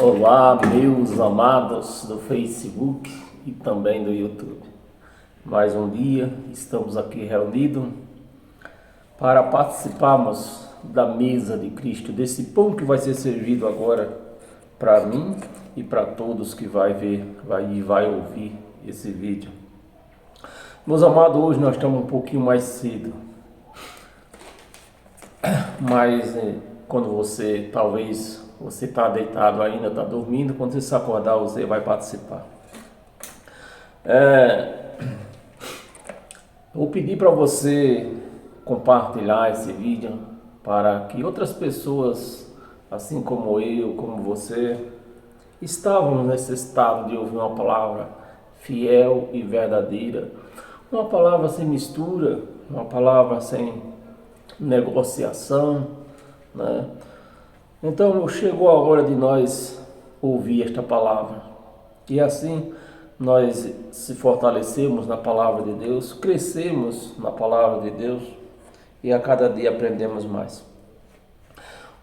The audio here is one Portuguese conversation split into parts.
Olá, meus amados do Facebook e também do YouTube. Mais um dia estamos aqui reunidos para participarmos da mesa de Cristo, desse pão que vai ser servido agora para mim e para todos que vai ouvir esse vídeo. Meus amados, hoje nós estamos um pouquinho mais cedo, mas quando você está deitado ainda, está dormindo, quando você se acordar você vai participar. Vou pedir para você compartilhar esse vídeo para que outras pessoas, assim como eu, como você, estávamos nesse estado de ouvir uma palavra fiel e verdadeira, uma palavra sem mistura, uma palavra sem negociação, né? Então chegou a hora de nós ouvir esta palavra e assim nós se fortalecemos na palavra de Deus, crescemos na palavra de Deus e a cada dia aprendemos mais.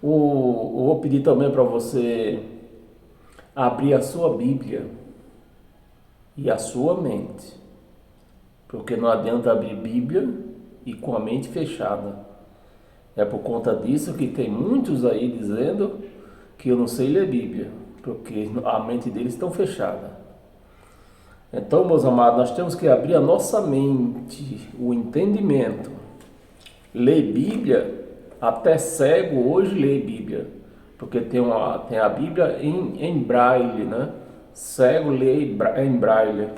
Eu vou pedir também para você abrir a sua Bíblia e a sua mente, porque não adianta abrir Bíblia e com a mente fechada. É por conta disso que tem muitos aí dizendo que eu não sei ler Bíblia, porque a mente deles está fechada. Então, meus amados, nós temos que abrir a nossa mente, o entendimento. Ler Bíblia, até cego hoje lê Bíblia, porque tem a Bíblia em braille, né? Cego lê em braille.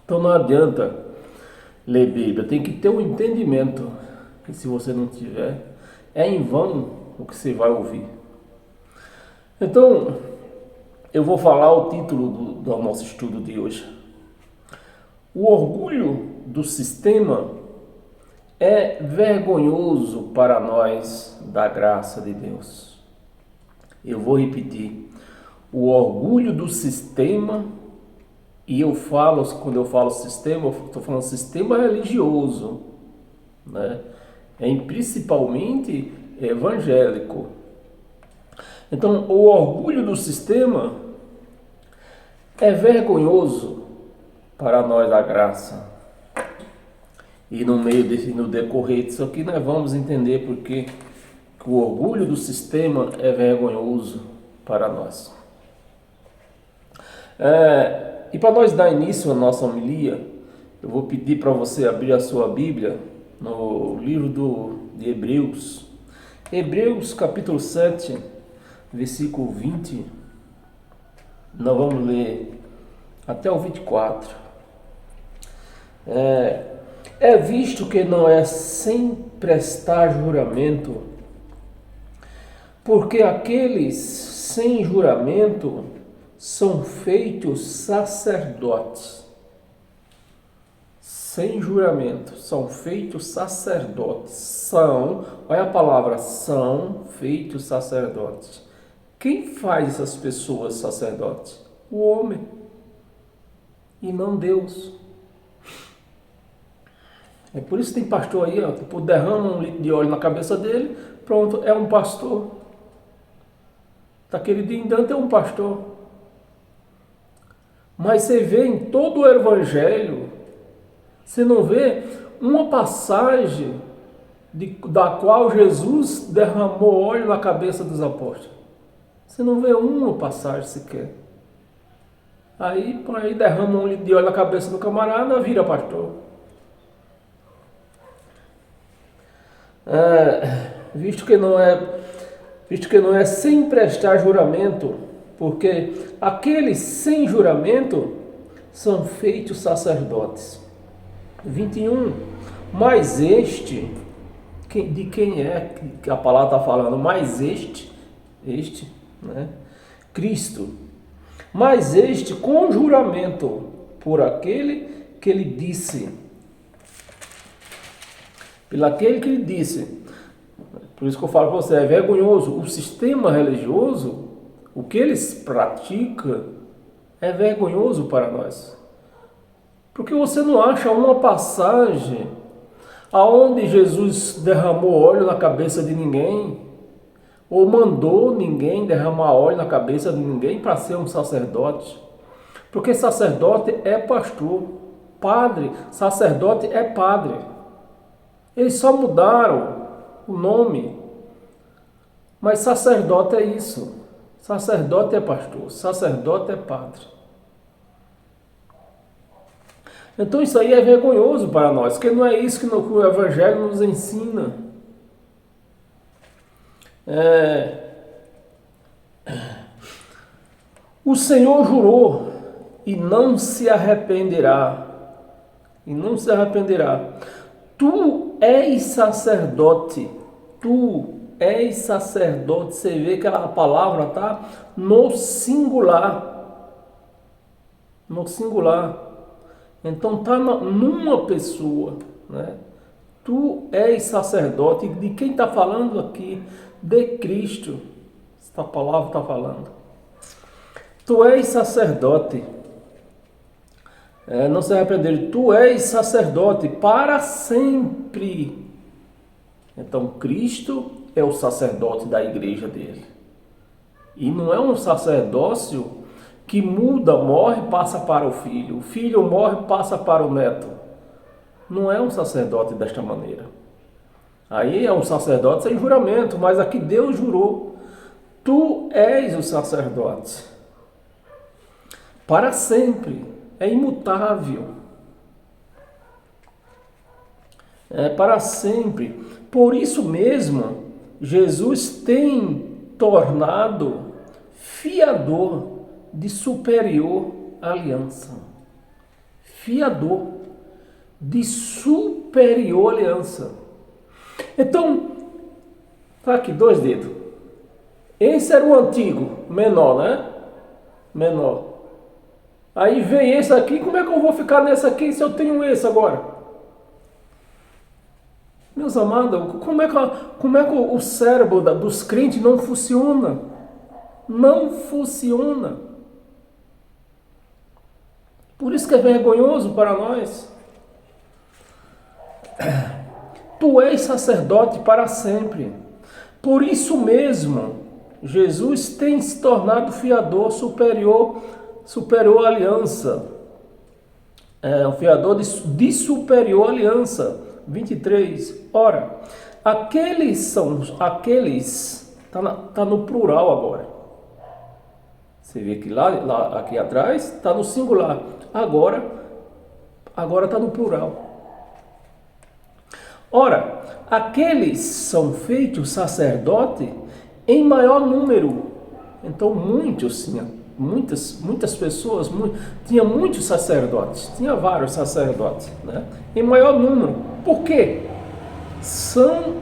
Então não adianta ler Bíblia, tem que ter um entendimento. E se você não tiver, é em vão o que você vai ouvir. Então, eu vou falar o título do nosso estudo de hoje. O orgulho do sistema é vergonhoso para nós da graça de Deus. Eu vou repetir. O orgulho do sistema, e quando eu falo sistema, eu estou falando sistema religioso, né? Principalmente evangélico. Então, o orgulho do sistema é vergonhoso para nós da graça. E no decorrer disso aqui nós vamos entender porque o orgulho do sistema é vergonhoso para nós. E para nós dar início à nossa homilia, eu vou pedir para você abrir a sua Bíblia no livro de Hebreus. Hebreus capítulo 7, versículo 20. Nós vamos ler até o 24. É visto que não é sem prestar juramento, porque aqueles sem juramento são feitos sacerdotes. Sem juramento, são feitos sacerdotes. Olha a palavra, são feitos sacerdotes. Quem faz essas pessoas sacerdotes? O homem, e não Deus. É por isso que tem pastor aí, derrama um litro de óleo na cabeça dele, pronto, é um pastor. Daquele dia em diante é um pastor. Mas você vê em todo o evangelho, você não vê uma passagem da qual Jesus derramou óleo na cabeça dos apóstolos. Você não vê uma passagem sequer. Aí derrama um litro de óleo na cabeça do camarada, vira pastor. Visto que não é sem prestar juramento, porque aqueles sem juramento são feitos sacerdotes. 21. Mas este, de quem é que a palavra está falando? Mas este, né? Cristo. Mas este com juramento por aquele que lhe disse. Pelaquele que lhe disse. Por isso que eu falo para você, é vergonhoso. O sistema religioso, o que eles praticam, é vergonhoso para nós. Porque você não acha uma passagem aonde Jesus derramou óleo na cabeça de ninguém, ou mandou ninguém derramar óleo na cabeça de ninguém para ser um sacerdote. Porque sacerdote é pastor, padre, sacerdote é padre. Eles só mudaram o nome, mas sacerdote é isso. Sacerdote é pastor, sacerdote é padre. Então isso aí é vergonhoso para nós, porque não é isso que o Evangelho nos ensina. O Senhor jurou e não se arrependerá. E não se arrependerá. Tu és sacerdote. Tu és sacerdote. Você vê que a palavra está no singular. No singular. Então está numa pessoa, né? Tu és sacerdote. De quem está falando aqui? De Cristo. Esta palavra está falando. Tu és sacerdote. Não se arrepender. Tu és sacerdote para sempre. Então Cristo é o sacerdote da igreja dele. E não é um sacerdócio que muda, morre, passa para o filho. O filho morre, passa para o neto. Não é um sacerdote desta maneira. Aí é um sacerdote sem juramento, mas aqui Deus jurou. Tu és o sacerdote. Para sempre. É imutável. É para sempre. Por isso mesmo, Jesus tem tornado fiador de superior aliança. Fiador de superior aliança. Então, tá aqui, 2 dedos. Esse era o antigo, menor, né? Menor. Aí vem esse aqui, como é que eu vou ficar nesse aqui se eu tenho esse agora? Meus amados, como é que o cérebro dos crentes não funciona? Não funciona. Por isso que é vergonhoso para nós. Tu és sacerdote para sempre. Por isso mesmo, Jesus tem se tornado fiador superior aliança. Um fiador de superior aliança. 23. Ora, aqueles, tá no plural agora. Você vê que lá aqui atrás está no singular. Agora está no plural. Ora, aqueles são feitos sacerdote em maior número. Então muitas pessoas, tinha muitos sacerdotes, tinha vários sacerdotes, né? Em maior número. Por quê? São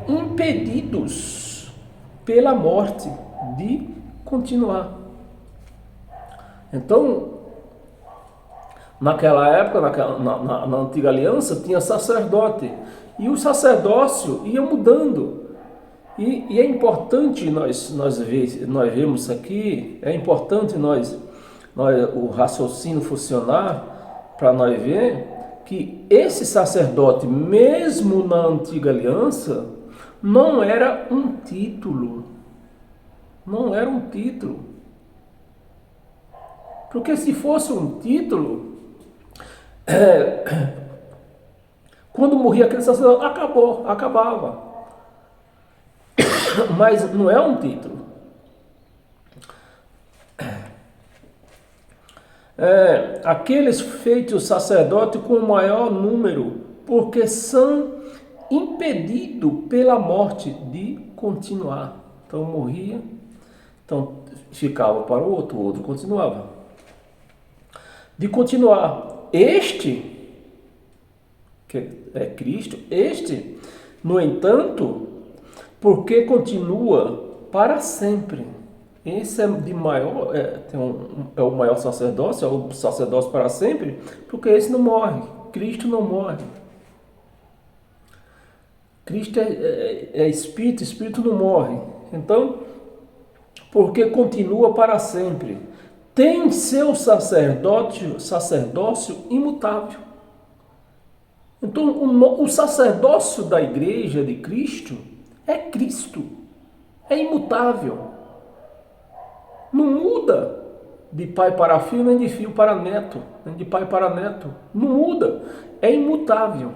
impedidos pela morte de continuar. Então, naquela época, na antiga aliança, tinha sacerdote. E o sacerdócio ia mudando. E é importante nós vemos aqui, é importante o raciocínio funcionar para nós ver que esse sacerdote, mesmo na antiga aliança, não era um título. Não era um título. Porque se fosse um título, quando morria aquele sacerdote, acabava. Mas não é um título. Aqueles feitos sacerdote com o maior número, porque são impedidos pela morte de continuar. Então morria, então ficava para o outro continuava. De continuar. Este, que é Cristo, no entanto, porque continua para sempre. Esse é de maior, é o maior sacerdócio, é o sacerdócio para sempre, porque esse não morre. Cristo não morre. Cristo é espírito, espírito não morre. Então, porque continua para sempre, tem seu sacerdócio imutável. Então, o sacerdócio da igreja de Cristo É Cristo. É imutável. Não muda de pai para filho, nem de filho para neto, nem de pai para neto. Não muda. É imutável.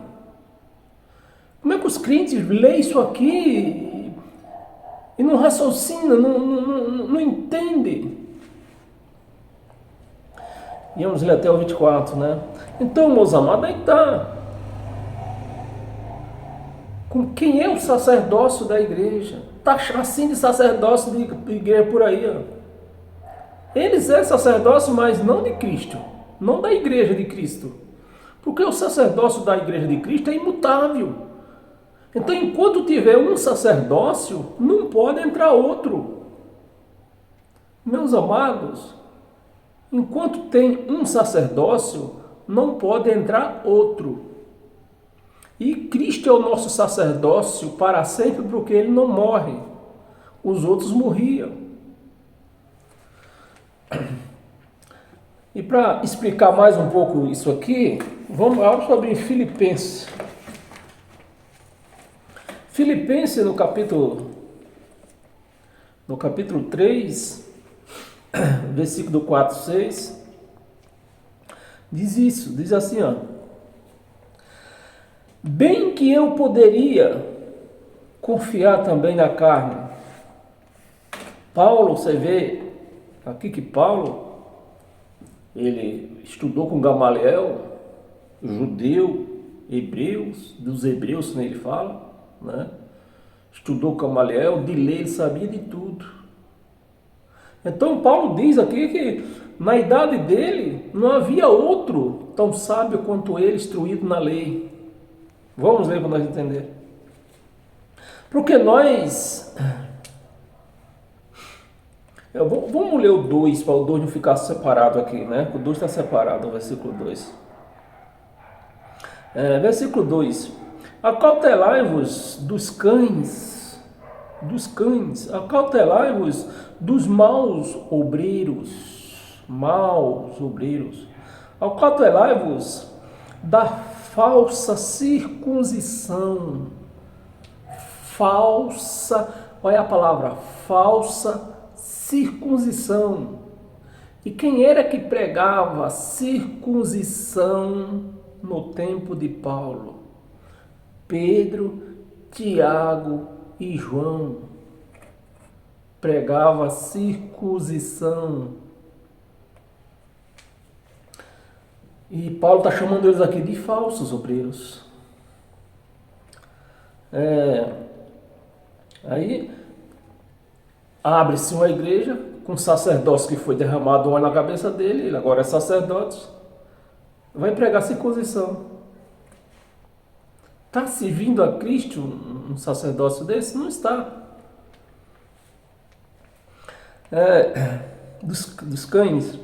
Como é que os crentes leem isso aqui e não raciocinam, não entendem? E vamos ler até o 24, né? Então, meus amados, aí está. Com quem é o sacerdócio da igreja? Está assim de sacerdócio de igreja por aí, ó. Eles é sacerdócio, mas não de Cristo, não da igreja de Cristo. Porque o sacerdócio da igreja de Cristo é imutável. Então, enquanto tiver um sacerdócio, não pode entrar outro. Meus amados, enquanto tem um sacerdócio, não pode entrar outro. E Cristo é o nosso sacerdócio para sempre, porque ele não morre. Os outros morriam. E para explicar mais um pouco isso aqui, vamos abrir Filipenses. Filipenses no capítulo 3, versículo 4, 6, diz assim, ó. Bem que eu poderia confiar também na carne. Paulo, você vê aqui que Paulo, ele estudou com Gamaliel, judeu, dos hebreus, como ele fala, né? Estudou com Gamaliel, de lei ele sabia de tudo. Então Paulo diz aqui que na idade dele não havia outro tão sábio quanto ele, instruído na lei. Vamos ler para nós entender. Porque nós... Vamos ler o 2, para o 2 não ficar separado aqui, né? O 2 está separado, o versículo 2. Versículo 2. Acautelai-vos dos cães, acautelai-vos dos maus obreiros, acautelai-vos da falsa circuncisão, olha a palavra, falsa circuncisão. E quem era que pregava circuncisão no tempo de Paulo? Pedro, Tiago e João. Pregava circuncisão. E Paulo está chamando eles aqui de falsos obreiros. Aí abre-se uma igreja com um sacerdócio que foi derramado óleo na cabeça dele, ele agora é sacerdote, vai pregar circuncisão. Está servindo a Cristo um sacerdócio desse? Não está. Dos cães,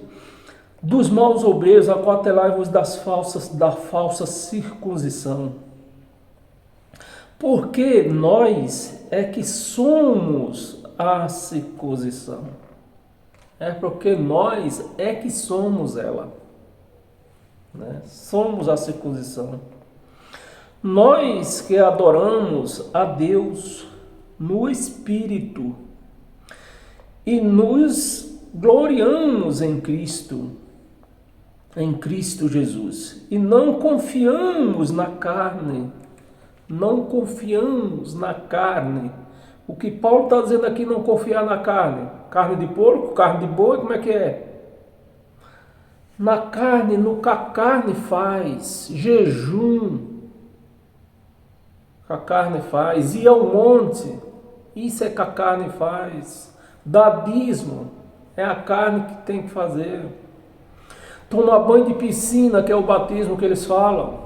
dos maus obreiros, acautelai-vos da falsa circuncisão. Porque nós é que somos a circuncisão. É porque nós é que somos ela. Né? Somos a circuncisão. Nós que adoramos a Deus no Espírito e nos gloriamos em Cristo Jesus, e não confiamos na carne, O que Paulo está dizendo aqui, não confiar na carne. Carne de porco, carne de boi, como é que é? Na carne, no que a carne faz, jejum, que a carne faz, ir ao monte, isso é que a carne faz. Dadismo, é a carne que tem que fazer. Tomar banho de piscina, que é o batismo que eles falam,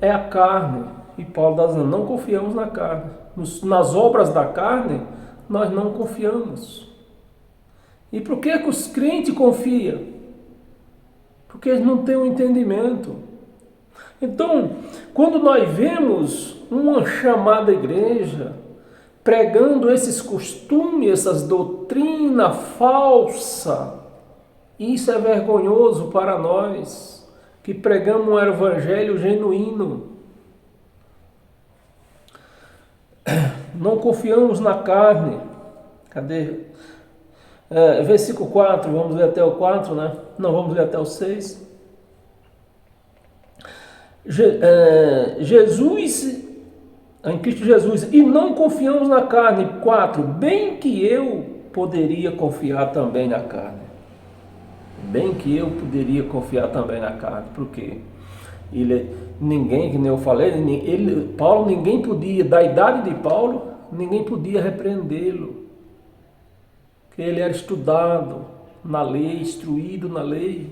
é a carne. E Paulo está dizendo, não confiamos na carne. Nas obras da carne, nós não confiamos. E por que os crentes confiam? Porque eles não têm um entendimento. Então, quando nós vemos uma chamada igreja pregando esses costumes, essas doutrinas falsas, isso é vergonhoso para nós, que pregamos um evangelho genuíno. Não confiamos na carne. Cadê? Versículo 4, vamos ler até o 4, né? Não, vamos ler até o 6. Jesus, em Cristo Jesus, e não confiamos na carne. 4, bem que eu poderia confiar também na carne. Bem que eu poderia confiar também na carne. Por quê? Ninguém, que nem eu falei, Paulo, ninguém podia, da idade de Paulo, ninguém podia repreendê-lo. Porque ele era estudado na lei, instruído na lei.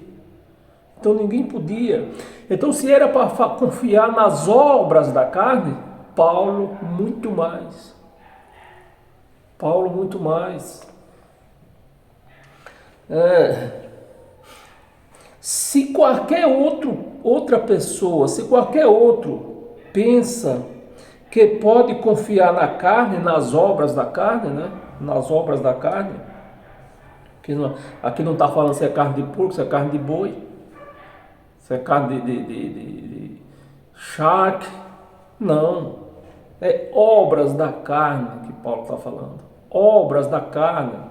Então ninguém podia. Então se era para confiar nas obras da carne, Paulo muito mais. Paulo muito mais. Se qualquer outra pessoa, se qualquer outro pensa que pode confiar na carne, nas obras da carne, né? Nas obras da carne, aqui não está falando se é carne de porco, se é carne de boi, se é carne de charque, não, é obras da carne que Paulo está falando, obras da carne.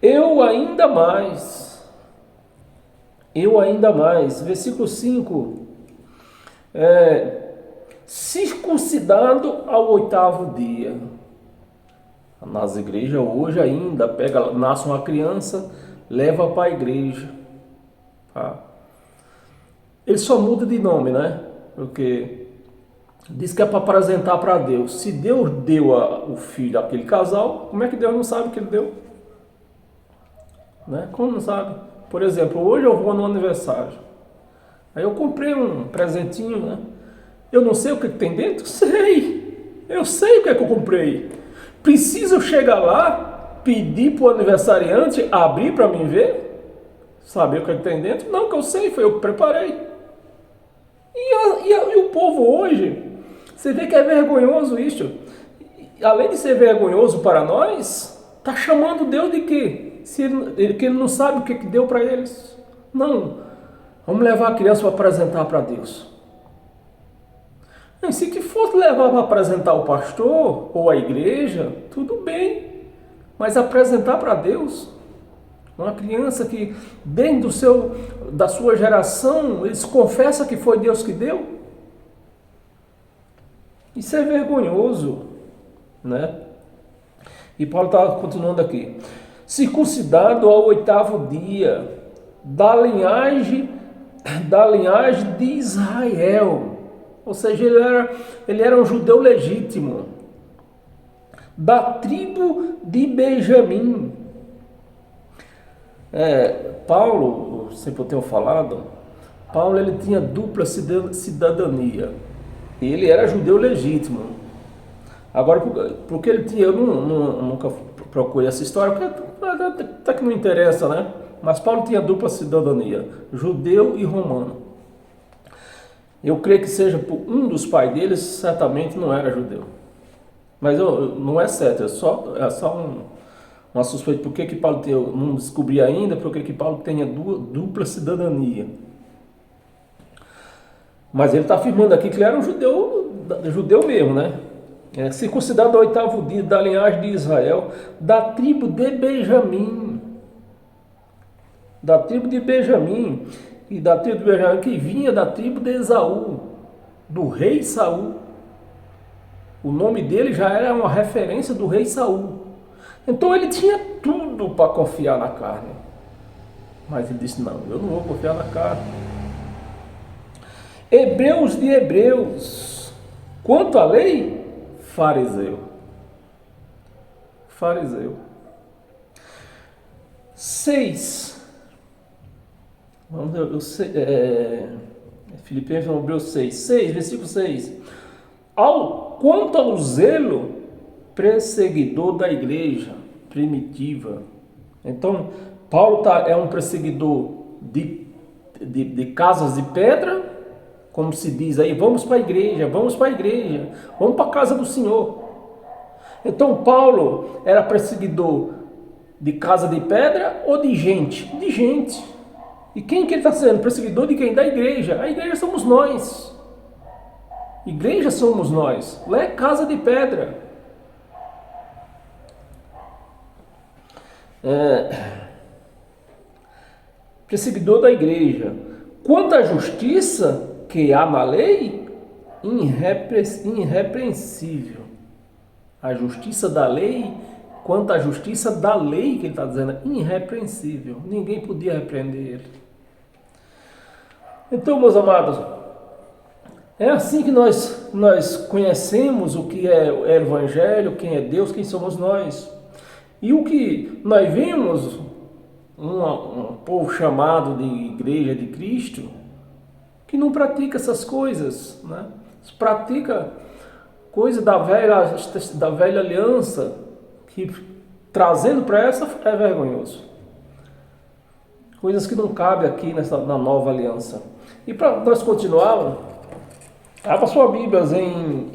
Eu ainda mais, versículo 5, circuncidado ao 8º dia. Nas igrejas hoje ainda, nasce uma criança, leva para a igreja. Tá? Ele só muda de nome, né? Porque diz que é para apresentar para Deus. Se Deus deu o filho àquele casal, como é que Deus não sabe que ele deu? Né? Como não sabe? Por exemplo, hoje eu vou no aniversário. Aí eu comprei um presentinho, né? Eu não sei o que tem dentro? Sei! Eu sei o que é que eu comprei. Preciso chegar lá, pedir para o aniversariante abrir para mim ver? Saber o que é que tem dentro? Não, que eu sei, foi eu que preparei. E o povo hoje, você vê que é vergonhoso isso. Além de ser vergonhoso para nós, está chamando Deus de quê? Que ele não sabe o que deu para eles. Não, vamos levar a criança para apresentar para Deus. E se que fosse levar para apresentar o pastor ou a igreja, tudo bem, mas apresentar para Deus, uma criança que dentro da sua geração, eles confessam que foi Deus que deu, isso é vergonhoso, né? E Paulo está continuando aqui. Circuncidado ao 8º dia, da linhagem de Israel. Ou seja, ele era um judeu legítimo. Da tribo de Benjamim. Paulo, sempre eu tenho falado, Paulo ele tinha dupla cidadania. Ele era judeu legítimo. Agora, porque ele tinha, eu nunca procurei essa história, porque até que não interessa, né? Mas Paulo tinha dupla cidadania, judeu e romano. Eu creio que seja por um dos pais deles, certamente não era judeu. Mas não é certo, é só uma suspeita. Por que Paulo tem, eu não descobri ainda, por que Paulo tenha dupla cidadania. Mas ele está afirmando aqui que ele era um judeu mesmo, né? Circuncidado ao 8º dia, da linhagem de Israel, da tribo de Benjamim. Da tribo de Benjamim. E da tribo de Benjamim que vinha da tribo de Esaú, do rei Saul. O nome dele já era uma referência do rei Saul. Então ele tinha tudo para confiar na carne. Mas ele disse, não, eu não vou confiar na carne. Hebreus de Hebreus. Quanto à lei, fariseu. 6. Vamos ver, Filipenses, Hebreus 6, versículo 6. Quanto ao zelo perseguidor da igreja primitiva. Então, Paulo é um perseguidor de casas de pedra, como se diz aí, vamos para a igreja, vamos para a casa do Senhor. Então, Paulo era perseguidor de casa de pedra ou de gente? De gente. E quem que ele está sendo? Perseguidor de quem? Da igreja. A igreja somos nós. Igreja somos nós. Lá é casa de pedra. perseguidor da igreja. Quanto à justiça que há na lei, irrepreensível. A justiça da lei, quanto à justiça da lei que ele está dizendo, irrepreensível. Ninguém podia repreender ele. Então, meus amados, é assim que nós conhecemos o que é o Evangelho, quem é Deus, quem somos nós. E o que nós vemos, um povo chamado de Igreja de Cristo, que não pratica essas coisas, né? Pratica coisa da velha aliança, que trazendo para essa é vergonhoso. Coisas que não cabem aqui na nova aliança. E para nós continuarmos, abra sua Bíblia em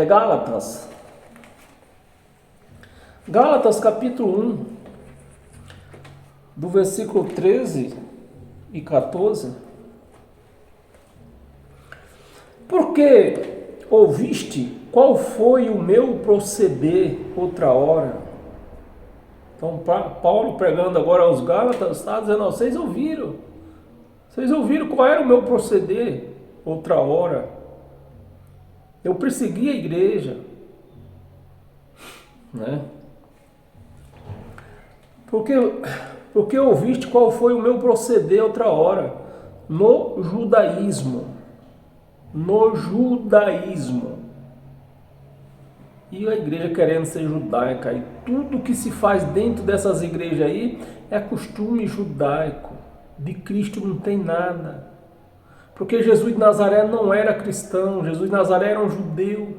Gálatas. Gálatas capítulo 1, do versículo 13 e 14. Porque ouviste qual foi o meu proceder outra hora. Então Paulo pregando agora aos Gálatas está dizendo, vocês ouviram qual era o meu proceder outra hora. Eu persegui a igreja, né? Porque ouviste qual foi o meu proceder outra hora no judaísmo. E a igreja querendo ser judaica, e tudo que se faz dentro dessas igrejas aí é costume judaico. De Cristo não tem nada. Porque Jesus de Nazaré não era cristão, Jesus de Nazaré era um judeu.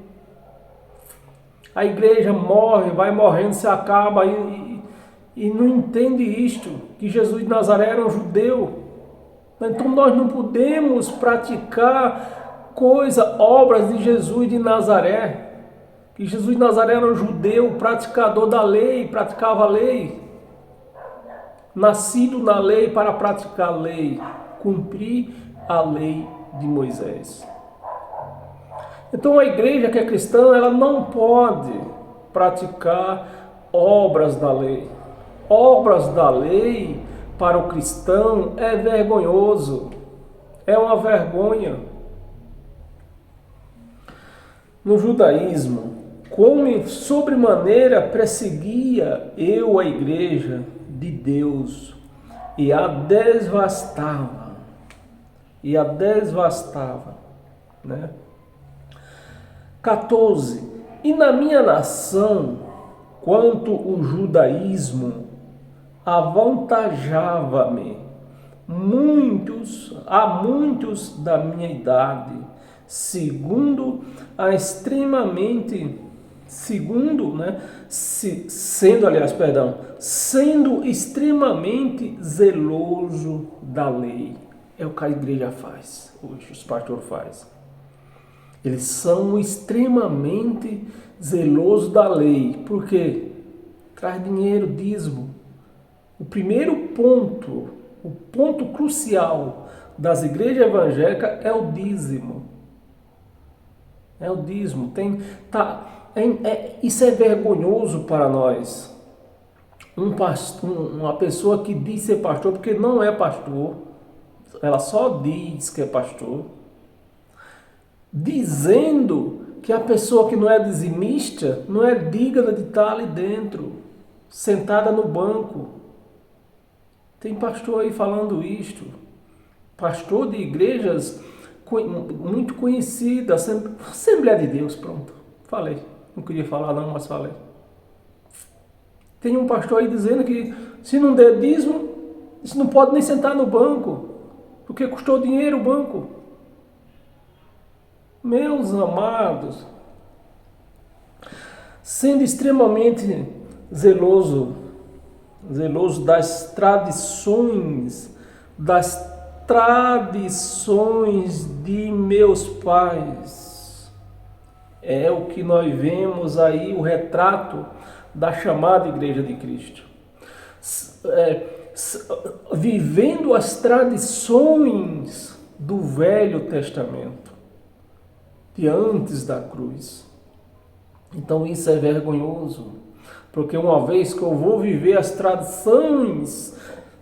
A igreja morre, vai morrendo, se acaba e não entende isto, que Jesus de Nazaré era um judeu. Então nós não podemos praticar obras de Jesus de Nazaré. Que Jesus de Nazaré era um judeu, praticador da lei, praticava a lei. Nascido na lei para praticar a lei, cumprir a lei de Moisés. Então a igreja que é cristã, ela não pode praticar obras da lei. Obras da lei para o cristão é vergonhoso, é uma vergonha. No judaísmo, como sobremaneira perseguia eu a igreja de Deus e a devastava, né? 14. E na minha nação, quanto o judaísmo, avantajava-me muitos da minha idade, sendo extremamente zeloso da lei. É o que a igreja faz, hoje os pastores fazem. Eles são extremamente zelosos da lei. Por quê? Traz dinheiro, dízimo. O primeiro ponto, o ponto crucial das igrejas evangélicas é o dízimo. É o dízimo. Isso é vergonhoso para nós. Uma pessoa que diz ser pastor, porque não é pastor, ela só diz que é pastor, dizendo que a pessoa que não é dizimista não é digna de estar ali dentro, sentada no banco. Tem pastor aí falando isto, pastor de igrejas muito conhecida, Assembleia de Deus, pronto, falei, não queria falar não, mas falei. Tem um pastor aí dizendo que se não der dízimo, você não pode nem sentar no banco, porque custou dinheiro o banco. Meus amados, sendo extremamente zeloso das tradições de meus pais. É o que nós vemos aí, o retrato da chamada Igreja de Cristo. Vivendo as tradições do Velho Testamento, de antes da cruz. Então isso é vergonhoso, porque uma vez que eu vou viver as tradições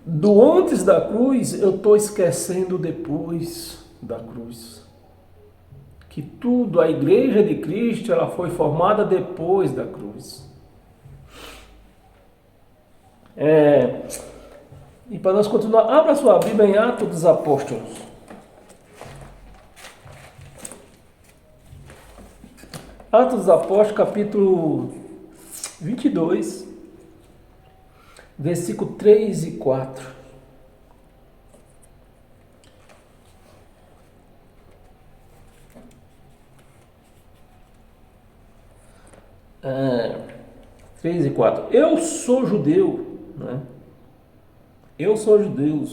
do antes da cruz, eu estou esquecendo depois da cruz. Que tudo, a igreja de Cristo, ela foi formada depois da cruz. E para nós continuar, abra sua Bíblia em Atos dos Apóstolos. Atos dos Apóstolos, capítulo 22, versículo 3 e 4. 3 e 4. Eu sou judeu, né? Eu sou judeu.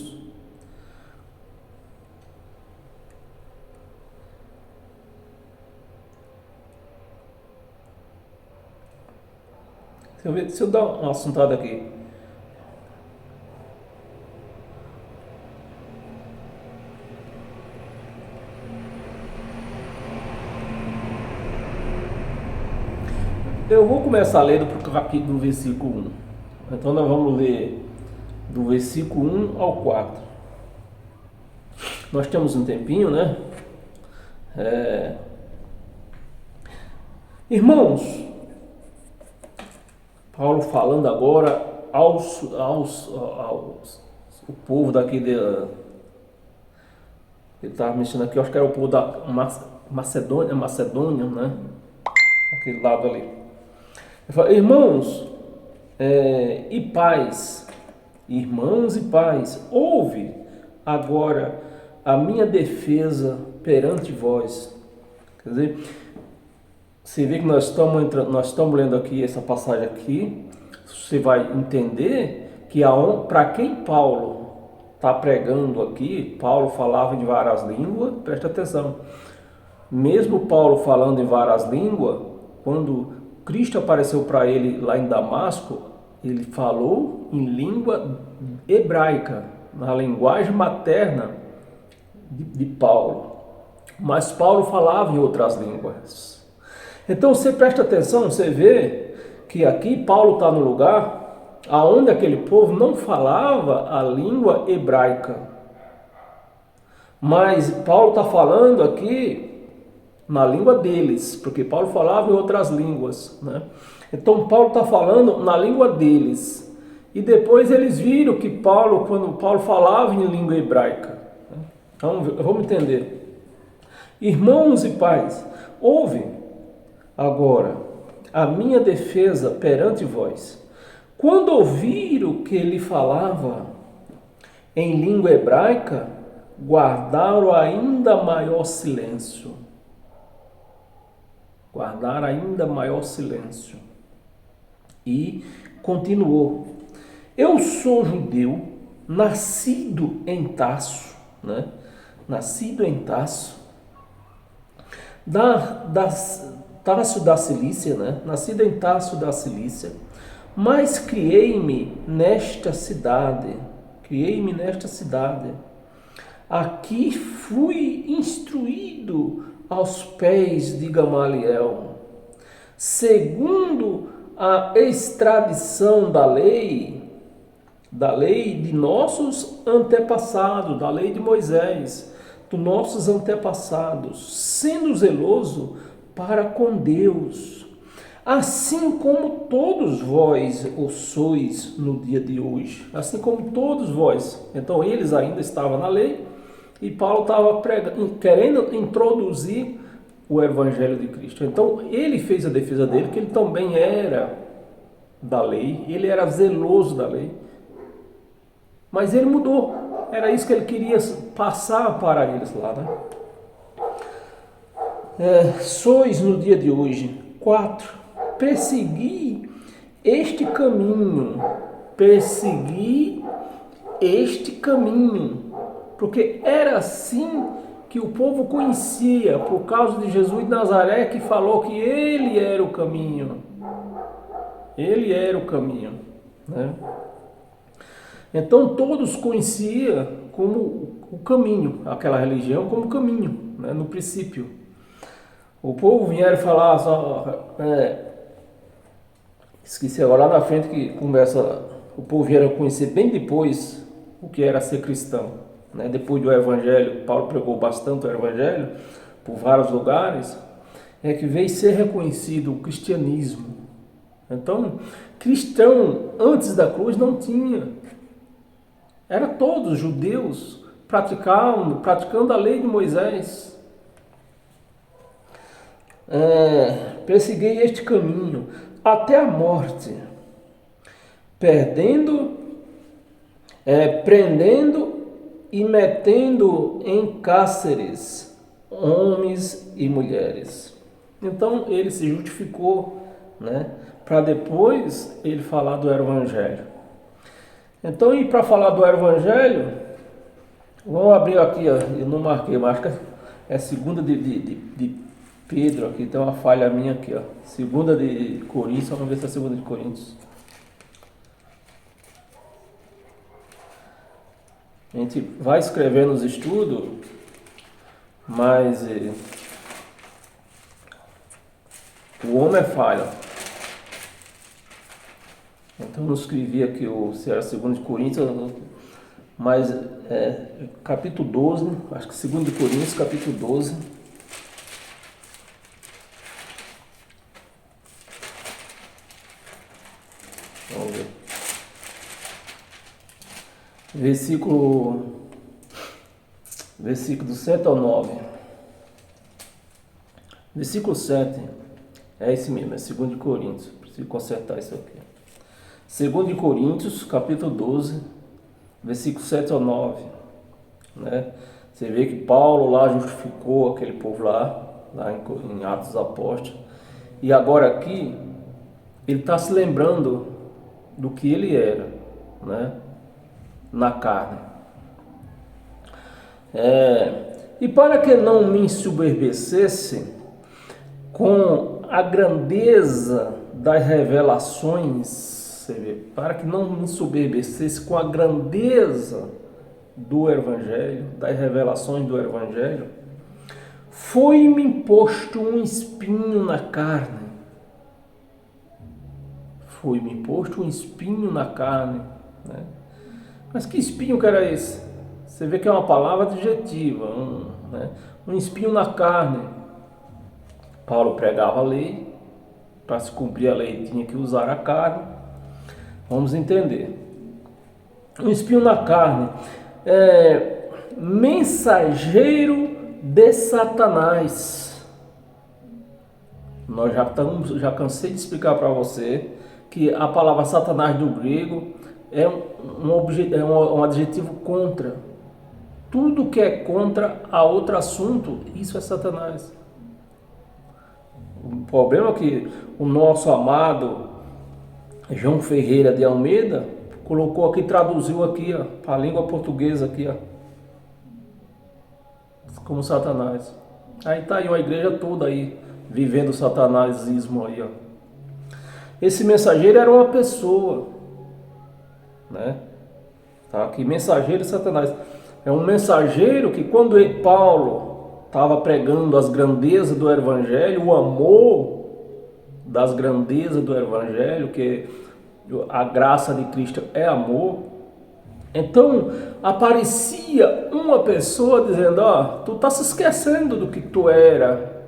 Deixa eu dar uma assuntada aqui. Eu vou começar a ler do capítulo do versículo 1. Então nós vamos ler do versículo 1 ao 4. Nós temos um tempinho, né? Irmãos, Paulo falando agora o povo daquele. Ele estava mexendo aqui, eu acho que era o povo da Macedônia, né? Aquele lado ali. Ele fala, irmãos e pais, irmãos e pais, ouve agora a minha defesa perante vós. Quer dizer, você vê que nós estamos lendo aqui essa passagem aqui, você vai entender que para quem Paulo está pregando aqui, Paulo falava em várias línguas, presta atenção. Mesmo Paulo falando em várias línguas, quando Cristo apareceu para ele lá em Damasco, ele falou em língua hebraica, na linguagem materna de Paulo. Mas Paulo falava em outras línguas. Então você presta atenção, você vê que aqui Paulo está no lugar aonde aquele povo não falava a língua hebraica. Mas Paulo está falando aqui na língua deles, porque Paulo falava em outras línguas, né? Então Paulo está falando na língua deles. E depois eles viram que quando Paulo falava em língua hebraica. Então vamos entender. Irmãos e pais, ouve agora a minha defesa perante vós. Quando ouviram que ele falava em língua hebraica, guardaram ainda maior silêncio. Guardaram ainda maior silêncio. E continuou. Eu sou judeu, nascido em Tarso, né? Nascido em Tarso, Tarso da Cilícia, né? Nascido em Tarso da Cilícia, mas criei-me nesta cidade. Aqui fui instruído aos pés de Gamaliel, segundo a extradição da lei de nossos antepassados, da lei de Moisés, dos nossos antepassados, sendo zeloso para com Deus, assim como todos vós o sois no dia de hoje, assim como todos vós. Então eles ainda estavam na lei e Paulo estava querendo introduzir o evangelho de Cristo. Então ele fez a defesa dele, que ele também era da lei, ele era zeloso da lei, mas ele mudou. Era isso que ele queria passar para eles lá, né? Sois no dia de hoje. 4. Persegui este caminho. Porque era assim que o povo conhecia, por causa de Jesus de Nazaré, que falou que ele era o caminho. Ele era o caminho, né? Então todos conheciam como o caminho, aquela religião como caminho, né, no princípio. O povo vieram falar só. Esqueci agora lá na frente que começa. O povo vieram conhecer bem depois o que era ser cristão. Né? Depois do Evangelho, Paulo pregou bastante o Evangelho por vários lugares. É que veio ser reconhecido o cristianismo. Então, cristão antes da cruz não tinha. Era todos judeus praticando a lei de Moisés. Persegui este caminho até a morte, prendendo e metendo em cárceres homens e mulheres. Então ele se justificou, né, para depois ele falar do Evangelho. Então, e para falar do Evangelho, vamos abrir aqui, ó, eu não marquei, mas acho que é segunda de Pedro, aqui tem uma falha minha aqui, ó. Segunda de Coríntios, vamos ver se é segunda de Coríntios. A gente vai escrevendo os estudos, mas o homem é falha. Então eu escrevi aqui se era segundo de Coríntios, mas capítulo 12, acho que segundo de Coríntios, capítulo 12. Vamos ver. Versículo do 7 ao 9. Versículo 7. É esse mesmo, é 2 de Coríntios. Preciso consertar isso aqui. 2 de Coríntios, capítulo 12, versículo 7 ao 9. Né? Você vê que Paulo lá justificou aquele povo lá em Atos dos Apóstolos. E agora aqui, ele está se lembrando do que ele era, né? Na carne. E para que não me ensoberbecesse com a grandeza das revelações, você vê, para que não me ensoberbecesse com a grandeza do Evangelho, das revelações do Evangelho, foi-me imposto um espinho na carne. Foi-me imposto um espinho na carne, né? Mas que espinho que era esse? Você vê que é uma palavra adjetiva, um espinho na carne. Paulo pregava a lei, para se cumprir a lei tinha que usar a carne. Vamos entender. Um espinho na carne, mensageiro de Satanás. Nós já cansei de explicar para você que a palavra Satanás do grego é um adjetivo contra. Tudo que é contra a outro assunto, isso é Satanás. O problema é que o nosso amado João Ferreira de Almeida colocou aqui, traduziu aqui, para a língua portuguesa aqui, como Satanás. Aí tá aí a igreja toda aí vivendo o satanasismo aí, Esse mensageiro era uma pessoa, né? Tá? Que mensageiro de Satanás é um mensageiro que quando Paulo estava pregando as grandezas do Evangelho, o amor das grandezas do Evangelho, que a graça de Cristo é amor, então aparecia uma pessoa dizendo: tu está se esquecendo do que tu era,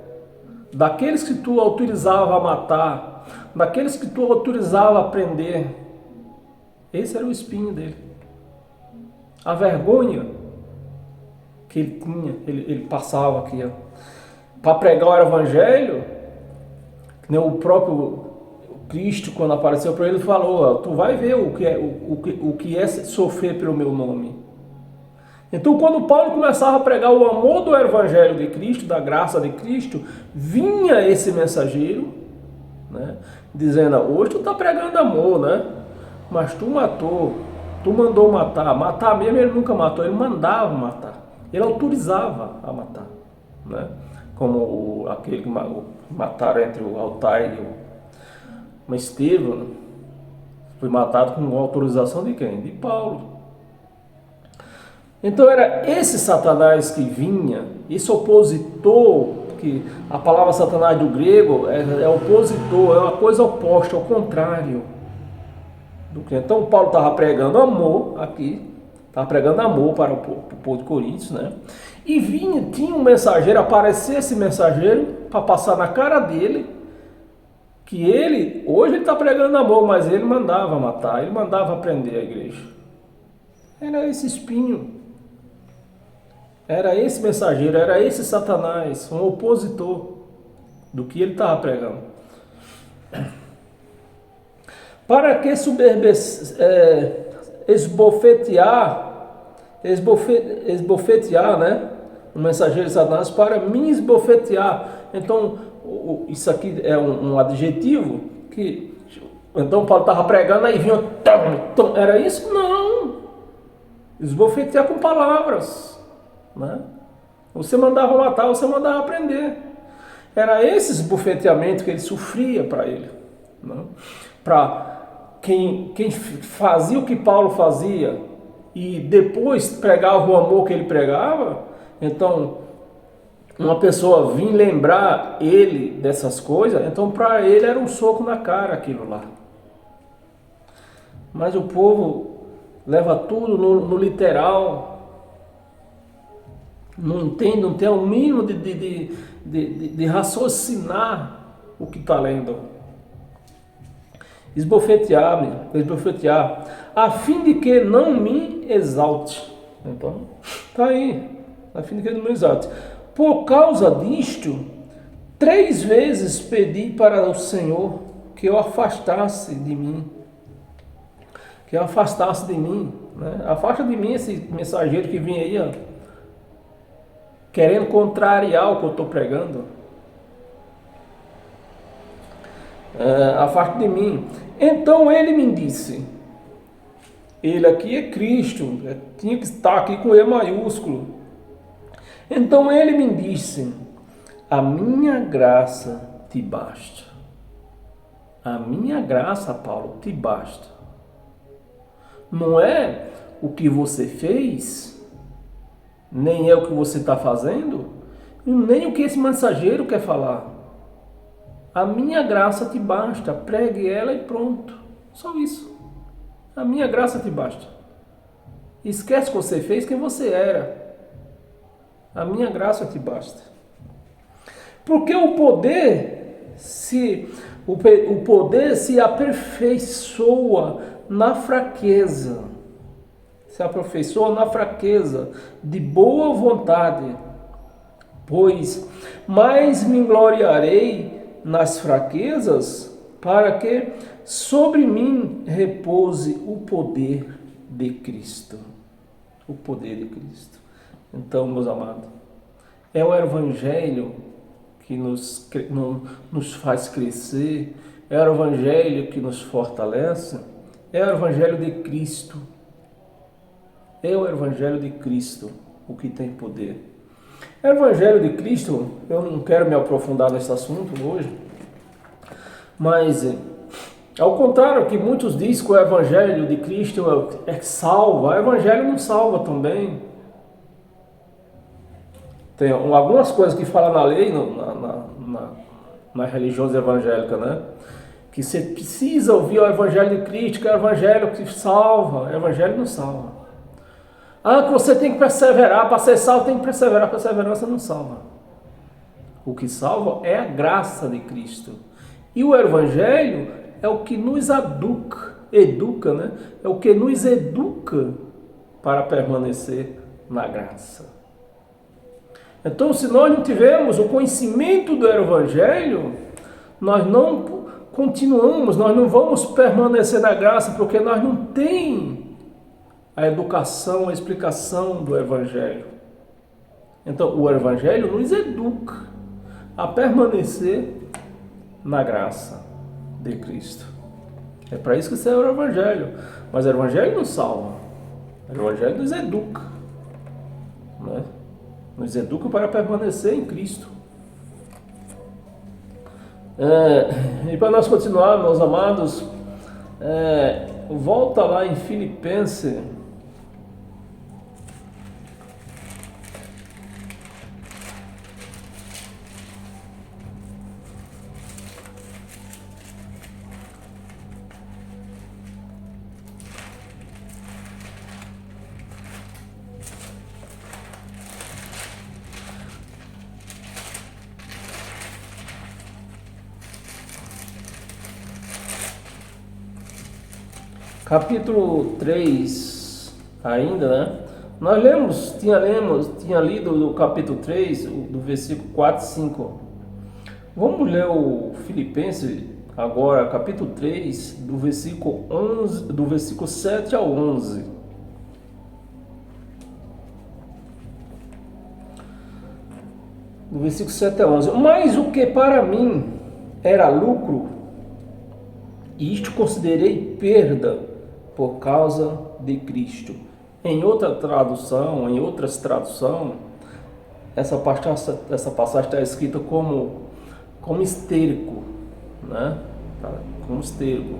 daqueles que tu autorizava a matar, daqueles que tu autorizava a prender. Esse era o espinho dele. A vergonha que ele tinha, ele passava aqui, para pregar o Evangelho, que nem o próprio Cristo, quando apareceu para ele, falou: tu vai ver o que é sofrer pelo meu nome. Então, quando Paulo começava a pregar o amor do Evangelho de Cristo, da graça de Cristo, vinha esse mensageiro, né, dizendo: hoje tu está pregando amor, né? Mas tu matou, tu mandou matar mesmo ele nunca matou, ele mandava matar, ele autorizava a matar, né? Como aquele que mataram entre o altar e o Estevão, foi matado com autorização de quem? De Paulo. Então era esse Satanás que vinha, esse opositor que a palavra Satanás do grego é opositor, é uma coisa oposta, ao contrário do que. Então Paulo estava pregando amor aqui, estava pregando amor para o povo de Coríntios, né? E tinha um mensageiro, aparecia esse mensageiro para passar na cara dele que hoje ele está pregando amor, mas ele mandava matar, ele mandava prender a igreja. Era esse espinho, era esse mensageiro, era esse Satanás, um opositor do que ele estava pregando. Para que esbofetear, né? O mensageiro de Satanás para me esbofetear. Então, isso aqui é um adjetivo que... Então, Paulo estava pregando, aí vinha... Era isso? Não. Esbofetear com palavras, né? Você mandava matar, você mandava prender. Era esse esbofeteamento que ele sofria para ele, né? Para quem fazia o que Paulo fazia e depois pregava o amor que ele pregava, então uma pessoa vir lembrar ele dessas coisas, então para ele era um soco na cara aquilo lá. Mas o povo leva tudo no literal, não entende, não tem o mínimo de raciocinar o que está lendo. Esbofetear, a fim de que não me exalte. Então, tá aí, a fim de que não me exalte. Por causa disto, 3 vezes pedi para o Senhor que eu afastasse de mim. Que eu afastasse de mim, né? Afasta de mim esse mensageiro que vinha aí, ó, querendo contrariar o que eu estou pregando. Afasta de mim. Então ele me disse, ele aqui é Cristo, tinha que estar aqui com E maiúsculo. Então ele me disse, a minha graça te basta. A minha graça, Paulo, te basta. Não é o que você fez, nem é o que você está fazendo, e nem o que esse mensageiro quer falar. A minha graça te basta, pregue ela e pronto. Só isso. A minha graça te basta. Esquece o que você fez, quem você era. A minha graça te basta. Porque o poder se aperfeiçoa na fraqueza. Se aperfeiçoa na fraqueza de boa vontade. Pois mais me gloriarei nas fraquezas, para que sobre mim repouse o poder de Cristo. O poder de Cristo. Então, meus amados, é o Evangelho que nos faz crescer, é o Evangelho que nos fortalece, é o Evangelho de Cristo. É o Evangelho de Cristo o que tem poder. O Evangelho de Cristo, eu não quero me aprofundar nesse assunto hoje, mas ao contrário que muitos dizem que o Evangelho de Cristo é que salva, o Evangelho não salva também. Tem algumas coisas que falam na lei, nas religiões evangélicas, né? Que você precisa ouvir o Evangelho de Cristo, que é o Evangelho que salva, o Evangelho não salva. Que você tem que perseverar, para ser salvo tem que perseverar, perseverança não salva. O que salva é a graça de Cristo. E o Evangelho é o que nos educa, né? É o que nos educa para permanecer na graça. Então, se nós não tivermos o conhecimento do Evangelho, nós não continuamos, nós não vamos permanecer na graça, porque nós não temos a educação, a explicação do Evangelho. Então, o Evangelho nos educa a permanecer na graça de Cristo. É para isso que serve o Evangelho. Mas o Evangelho não salva. O Evangelho nos educa, né? Nos educa para permanecer em Cristo. E para nós continuar, meus amados, volta lá em Filipenses. capítulo 3 ainda, né? Tinha lido o capítulo 3, do versículo 4 e 5. Vamos ler o Filipenses agora, capítulo 3, do versículo 7 ao 11. Do versículo 7 a 11. Mas o que para mim era lucro, isto considerei perda por causa de Cristo. Em outras traduções, essa passagem está escrita como esterco, né? Como esterco.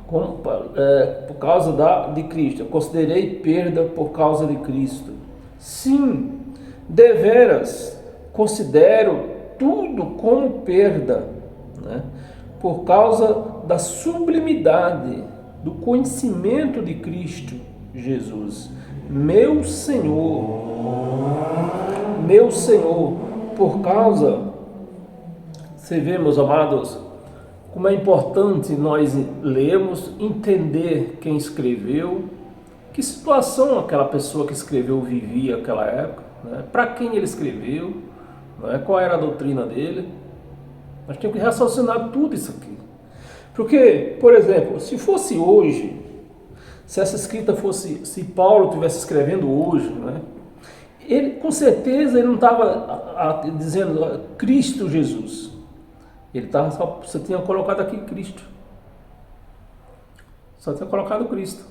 Por causa de Cristo. Eu considerei perda por causa de Cristo. Sim, deveras considero tudo como perda, né? Por causa da sublimidade do conhecimento de Cristo Jesus, meu Senhor, por causa, você vê, meus amados, como é importante nós lermos, entender quem escreveu, que situação aquela pessoa que escreveu vivia naquela época, né? Para quem ele escreveu, né? Qual era a doutrina dele. Nós temos que raciocinar tudo isso aqui. Porque, por exemplo, se fosse hoje, se essa escrita fosse, se Paulo estivesse escrevendo hoje, né? Ele, com certeza, ele não estava dizendo Cristo Jesus. Ele estava só, você tinha colocado aqui Cristo. Só tinha colocado Cristo.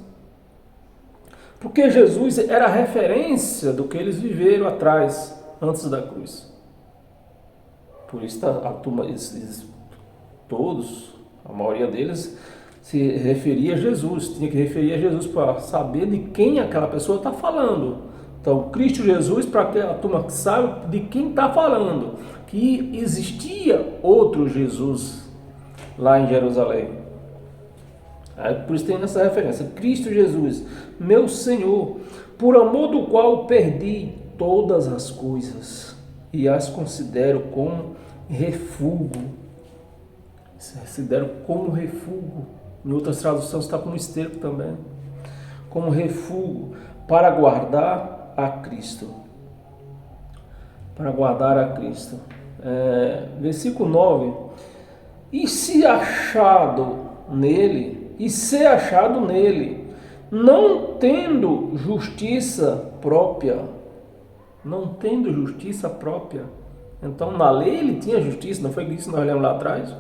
Porque Jesus era a referência do que eles viveram atrás, antes da cruz. Por isso a turma, todos, a maioria deles, se referia a Jesus. Tinha que referir a Jesus para saber de quem aquela pessoa está falando. Então, Cristo Jesus, para que a turma saiba de quem está falando. Que existia outro Jesus lá em Jerusalém. Por isso tem essa referência. Cristo Jesus, meu Senhor, por amor do qual perdi todas as coisas e as considero como refúgio. Considero como refúgio. Em outras traduções está como esterco também. Como refúgio para guardar a Cristo. Para guardar a Cristo. Versículo 9. E ser achado nele, não tendo justiça própria. Não tendo justiça própria. Então, na lei ele tinha justiça, não foi isso que nós lemos lá atrás?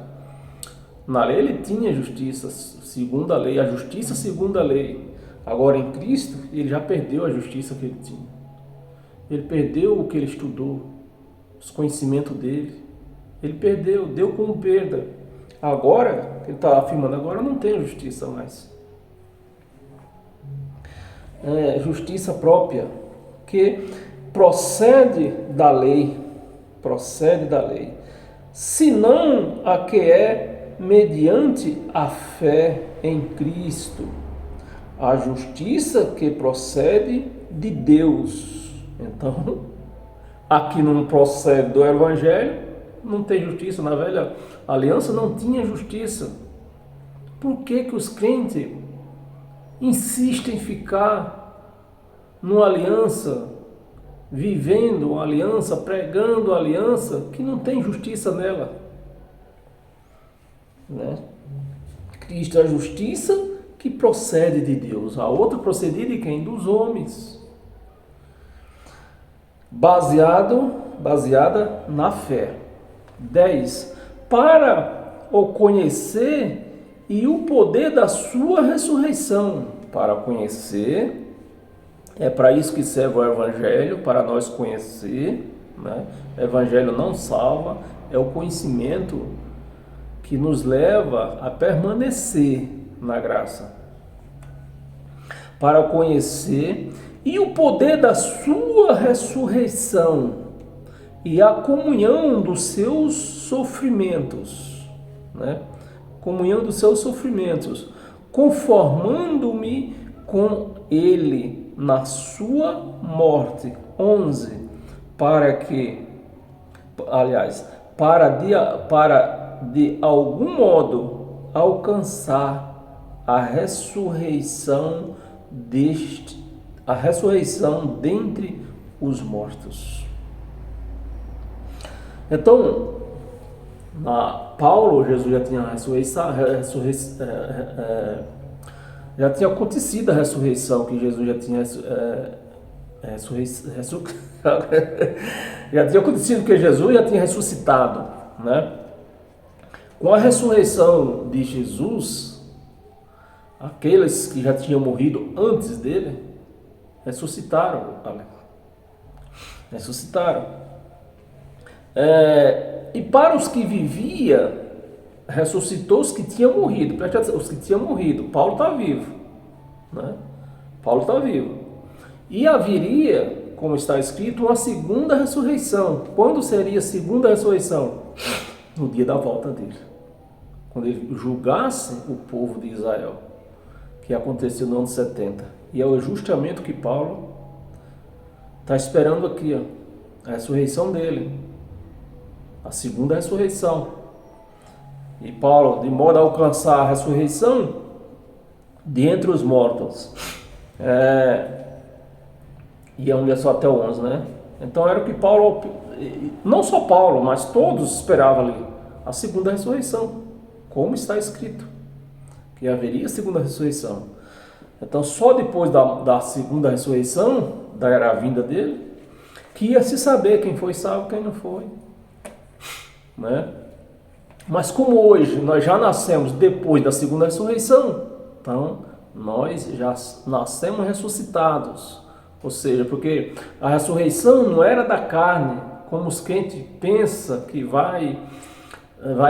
Na lei ele tinha justiça, segundo a lei, a justiça segundo a lei. Agora, em Cristo, ele já perdeu a justiça que ele tinha. Ele perdeu o que ele estudou, os conhecimentos dele. Ele perdeu, deu como perda. Agora, ele está afirmando, agora não tem justiça mais. Justiça própria, que procede da lei, senão a que é mediante a fé em Cristo, a justiça que procede de Deus. Então, aqui não procede do Evangelho, não tem justiça. Na velha aliança não tinha justiça. Por que os crentes insistem em ficar numa aliança, vivendo uma aliança, pregando uma aliança que não tem justiça nela? Né? Cristo é a justiça que procede de Deus. A outra procedia de quem? Dos homens. Baseada na fé. 10. Para o conhecer e o poder da sua ressurreição. Para conhecer, é para isso que serve o Evangelho, para nós conhecer, né? O Evangelho não salva, é o conhecimento que nos leva a permanecer na graça. Para conhecer e o poder da sua ressurreição e a comunhão dos seus sofrimentos, né? Comunhão dos seus sofrimentos, conformando-me com ele na sua morte. 11. Para de algum modo alcançar a ressurreição dentre os mortos. Então, Paulo, Jesus já tinha já tinha acontecido a ressurreição, que Jesus já tinha já tinha acontecido que Jesus já tinha ressuscitado, né? Com a ressurreição de Jesus, aqueles que já tinham morrido antes dele ressuscitaram. E para os que viviam, ressuscitou os que tinham morrido. Preste atenção, os que tinham morrido. Paulo está vivo, né? Paulo está vivo. E haveria, como está escrito, uma segunda ressurreição. Quando seria a segunda ressurreição? No dia da volta dele, quando ele julgasse o povo de Israel, que aconteceu no ano 70. E é justamente o que Paulo está esperando aqui, ó, a ressurreição dele, a segunda ressurreição. E Paulo, de modo a alcançar a ressurreição de entre os mortos, e vamos ler só até o 11, né? Então era o que Paulo, não só Paulo, mas todos esperavam ali, a segunda ressurreição, como está escrito, que haveria a segunda ressurreição. Então só depois da segunda ressurreição, da vinda dele, que ia se saber quem foi salvo e quem não foi, né? Mas como hoje nós já nascemos depois da segunda ressurreição, então nós já nascemos ressuscitados. Ou seja, porque a ressurreição não era da carne, como os crentes pensam que vai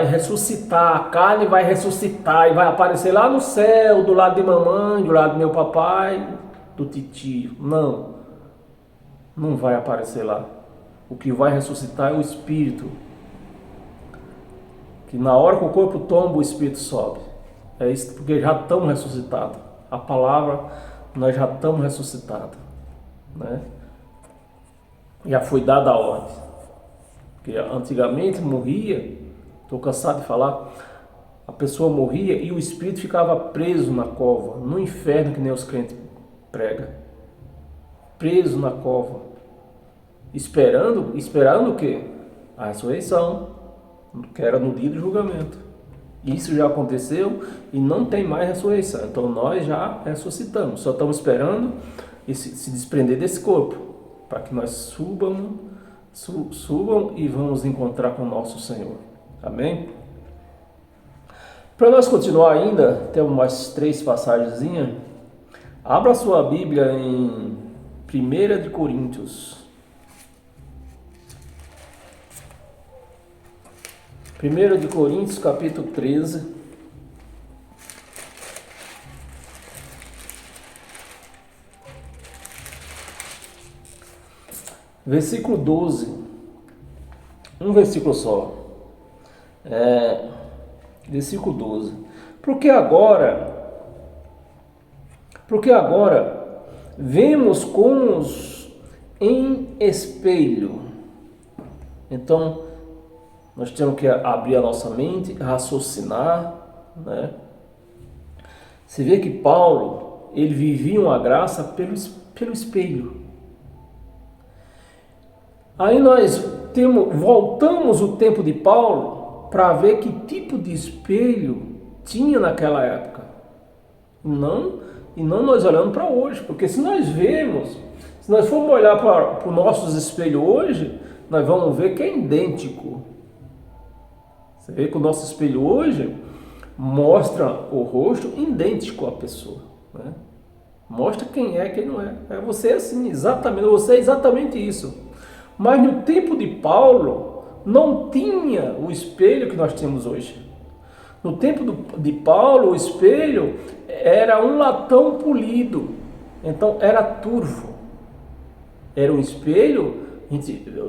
ressuscitar, a carne vai ressuscitar e vai aparecer lá no céu, do lado de mamãe, do lado do meu papai, do titio. Não, não vai aparecer lá. O que vai ressuscitar é o Espírito. Que na hora que o corpo tomba, o Espírito sobe. É isso, porque já estamos ressuscitados. A palavra, nós já estamos ressuscitados, né? Já foi dada a ordem. Porque antigamente morria, estou cansado de falar, a pessoa morria e o espírito ficava preso na cova, no inferno, que nem os crentes pregam. Preso na cova, esperando o quê? A ressurreição, que era no dia do julgamento. Isso já aconteceu e não tem mais ressurreição. Então nós já ressuscitamos, só estamos esperando se desprender desse corpo, para que nós subam e vamos encontrar com o nosso Senhor. Amém? Para nós continuar ainda, temos mais 3 passagenzinhas. Abra sua Bíblia em 1 de Coríntios. 1 de Coríntios, capítulo 13. Versículo 12. Um versículo só. Versículo 12. Porque agora vemos como em espelho. Então, nós temos que abrir a nossa mente, raciocinar, né? Você vê que Paulo, ele vivia uma graça pelo espelho. Aí nós voltamos o tempo de Paulo para ver que tipo de espelho tinha naquela época. E não nós olhando para hoje, porque se nós formos olhar para os nossos espelhos hoje, nós vamos ver que é idêntico. Você vê que o nosso espelho hoje mostra o rosto idêntico à pessoa, né? Mostra quem é, quem não é. Você é assim, exatamente, você é exatamente isso. Mas no tempo de Paulo não tinha o espelho que nós temos hoje. No tempo de Paulo, o espelho era um latão polido, então era turvo. Era um espelho,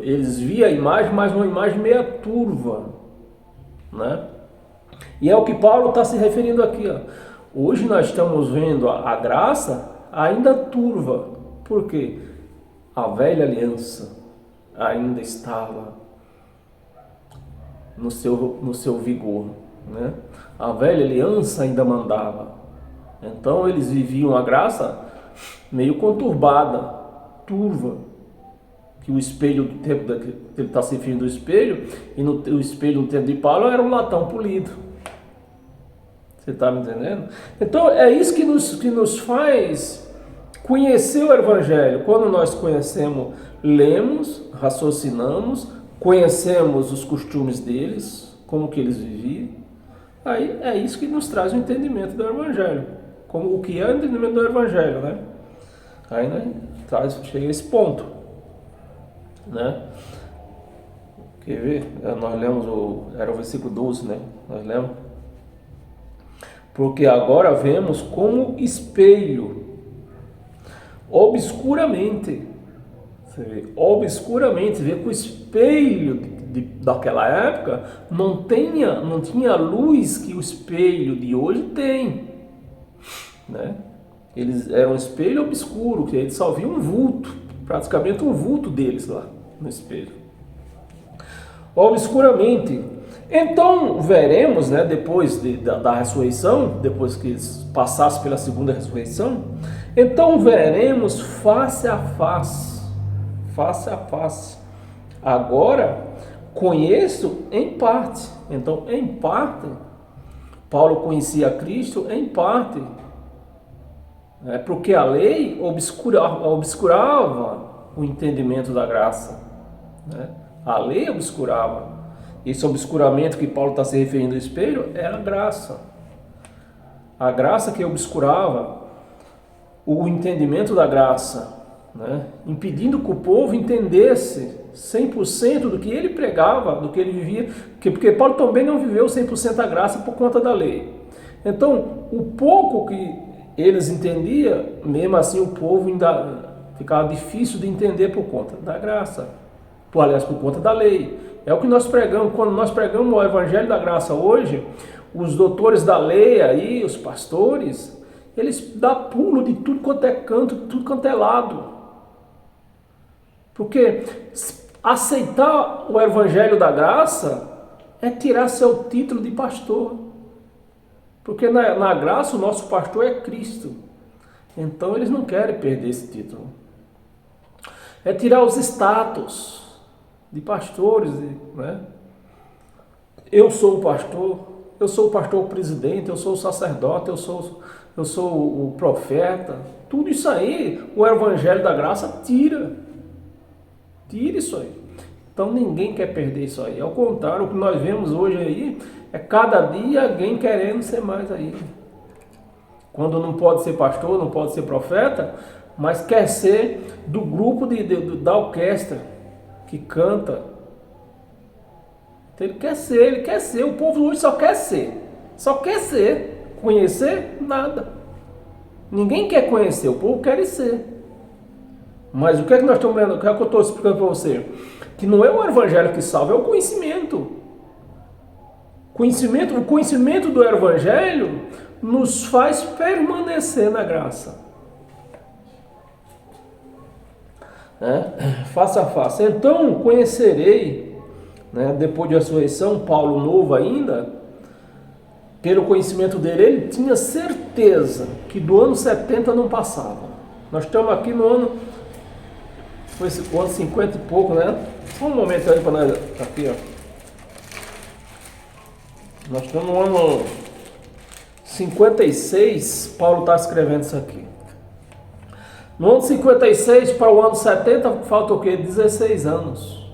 eles viam a imagem, mas uma imagem meio turva, né? E é o que Paulo está se referindo aqui, ó. Hoje nós estamos vendo a graça ainda turva. Por quê? A velha aliança ainda estava no seu vigor. né? A velha aliança ainda mandava. Então eles viviam a graça meio conturbada, turva, que o espelho do tempo ele está se referindo do espelho, e o espelho no tempo de Paulo era um latão polido. Você está me entendendo? Então é isso que nos faz conhecer o Evangelho. Quando nós conhecemos, lemos, raciocinamos, conhecemos os costumes deles, como que eles viviam, aí é isso que nos traz o entendimento do Evangelho. Como o que é o entendimento do Evangelho, né? Aí, né, chega a esse ponto, né? Quer ver? Nós lemos era o versículo 12, né? Nós lemos. Porque agora vemos como espelho, obscuramente. Você vê, obscuramente, vê que o espelho daquela época não tinha a luz que o espelho de hoje tem, né? Eles eram um espelho obscuro, que eles só viam um vulto, praticamente um vulto deles lá no espelho. Obscuramente. Então veremos, né, depois da ressurreição, depois que eles passassem pela segunda ressurreição, então veremos face a face. Face a face. Agora conheço em parte. Então, em parte, Paulo conhecia Cristo em parte. Porque a lei obscurava o entendimento da graça, né? A lei obscurava. Esse obscuramento que Paulo está se referindo ao espelho era a graça. A graça que obscurava o entendimento da graça, né? Impedindo que o povo entendesse 100% do que ele pregava, do que ele vivia, porque Paulo também não viveu 100% a graça por conta da lei. Então, o pouco que eles entendiam, mesmo assim o povo ainda ficava difícil de entender por conta da graça, aliás, por conta da lei. É o que nós pregamos, quando nós pregamos o Evangelho da Graça hoje, os doutores da lei aí, os pastores, eles dão pulo de tudo quanto é canto, de tudo quanto é lado. Porque aceitar o Evangelho da Graça é tirar seu título de pastor. Porque na graça o nosso pastor é Cristo. Então eles não querem perder esse título. É tirar os status de pastores, né? Eu sou o pastor presidente, eu sou o sacerdote, eu sou o profeta. Tudo isso aí, o Evangelho da Graça tira isso aí. Então ninguém quer perder isso aí. Ao contrário, o que nós vemos hoje aí é cada dia alguém querendo ser mais aí. Quando não pode ser pastor, não pode ser profeta, mas quer ser do grupo da orquestra que canta. Então ele quer ser. O povo hoje só quer ser. Conhecer, nada. Ninguém quer conhecer, o povo quer ser. Mas o que é que nós estamos vendo? O que é que eu estou explicando para você? Que não é o Evangelho que salva, é o conhecimento. O conhecimento do Evangelho nos faz permanecer na graça. Face a face. Então conhecerei, né, depois de ressurreição, Paulo novo ainda, pelo conhecimento dele, ele tinha certeza que do ano 70 não passava. Nós estamos aqui no ano, foi o ano 50 e pouco, né? Só um momento aí para nós, aqui, ó. Nós estamos no ano 56, Paulo está escrevendo isso aqui. No ano 56 para o ano 70, falta o quê? 16 anos.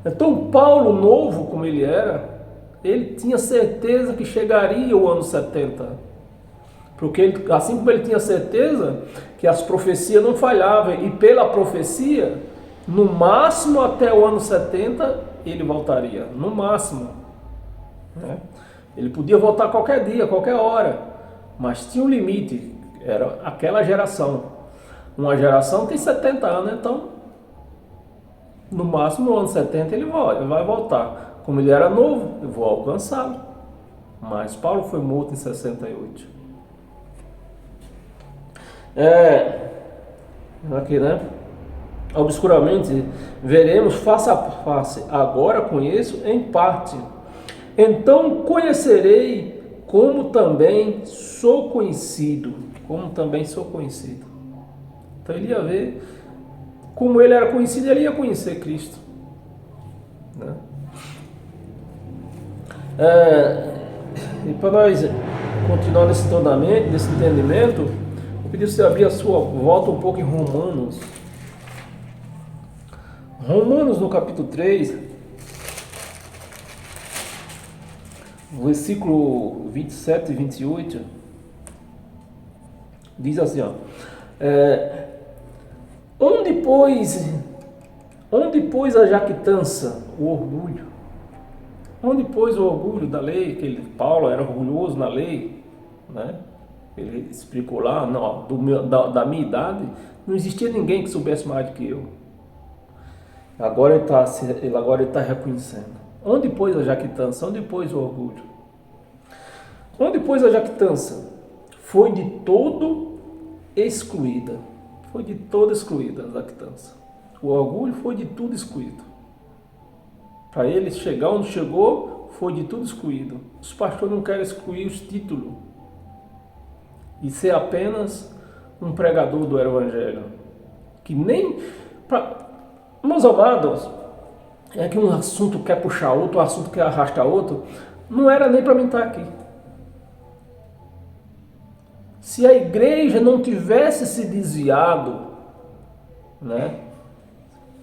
Então Paulo novo, como ele era, ele tinha certeza que chegaria o ano 70. Porque ele, assim como ele tinha certeza que as profecias não falhavam, e pela profecia, no máximo até o ano 70, ele voltaria. No máximo. Né? Ele podia voltar qualquer dia, qualquer hora, mas tinha um limite, era aquela geração. Uma geração tem 70 anos, então no máximo no ano 70 ele vai voltar. Como ele era novo, eu vou alcançá-lo. Mas Paulo foi morto em 68. Aqui, né? Obscuramente veremos face a face. Agora conheço em parte. Então conhecerei como também sou conhecido. Como também sou conhecido. Então ele ia ver como ele era conhecido, ele ia conhecer Cristo. Né? E para nós continuar nesse entendimento, eu pedi você abrir a sua volta um pouco em Romanos. Romanos no capítulo 3, versículo 27 e 28, diz assim, ó, onde pois a jactância, o orgulho? Onde pois o orgulho da lei? Que Paulo era orgulhoso na lei, né? Ele explicou lá, não, da minha idade, não existia ninguém que soubesse mais do que eu. Agora ele está reconhecendo. Onde pois a jactância? Onde pois o orgulho? Onde pois a jactância? Foi de todo excluída. Foi de toda excluída a jactância. O orgulho foi de tudo excluído. Para ele chegar onde chegou, foi de tudo excluído. Os pastores não querem excluir os títulos e ser apenas um pregador do Evangelho. Que nem... Meus amados, é que um assunto quer puxar outro, um assunto quer arrastar outro, não era nem para mim estar aqui. Se a igreja não tivesse se desviado, né?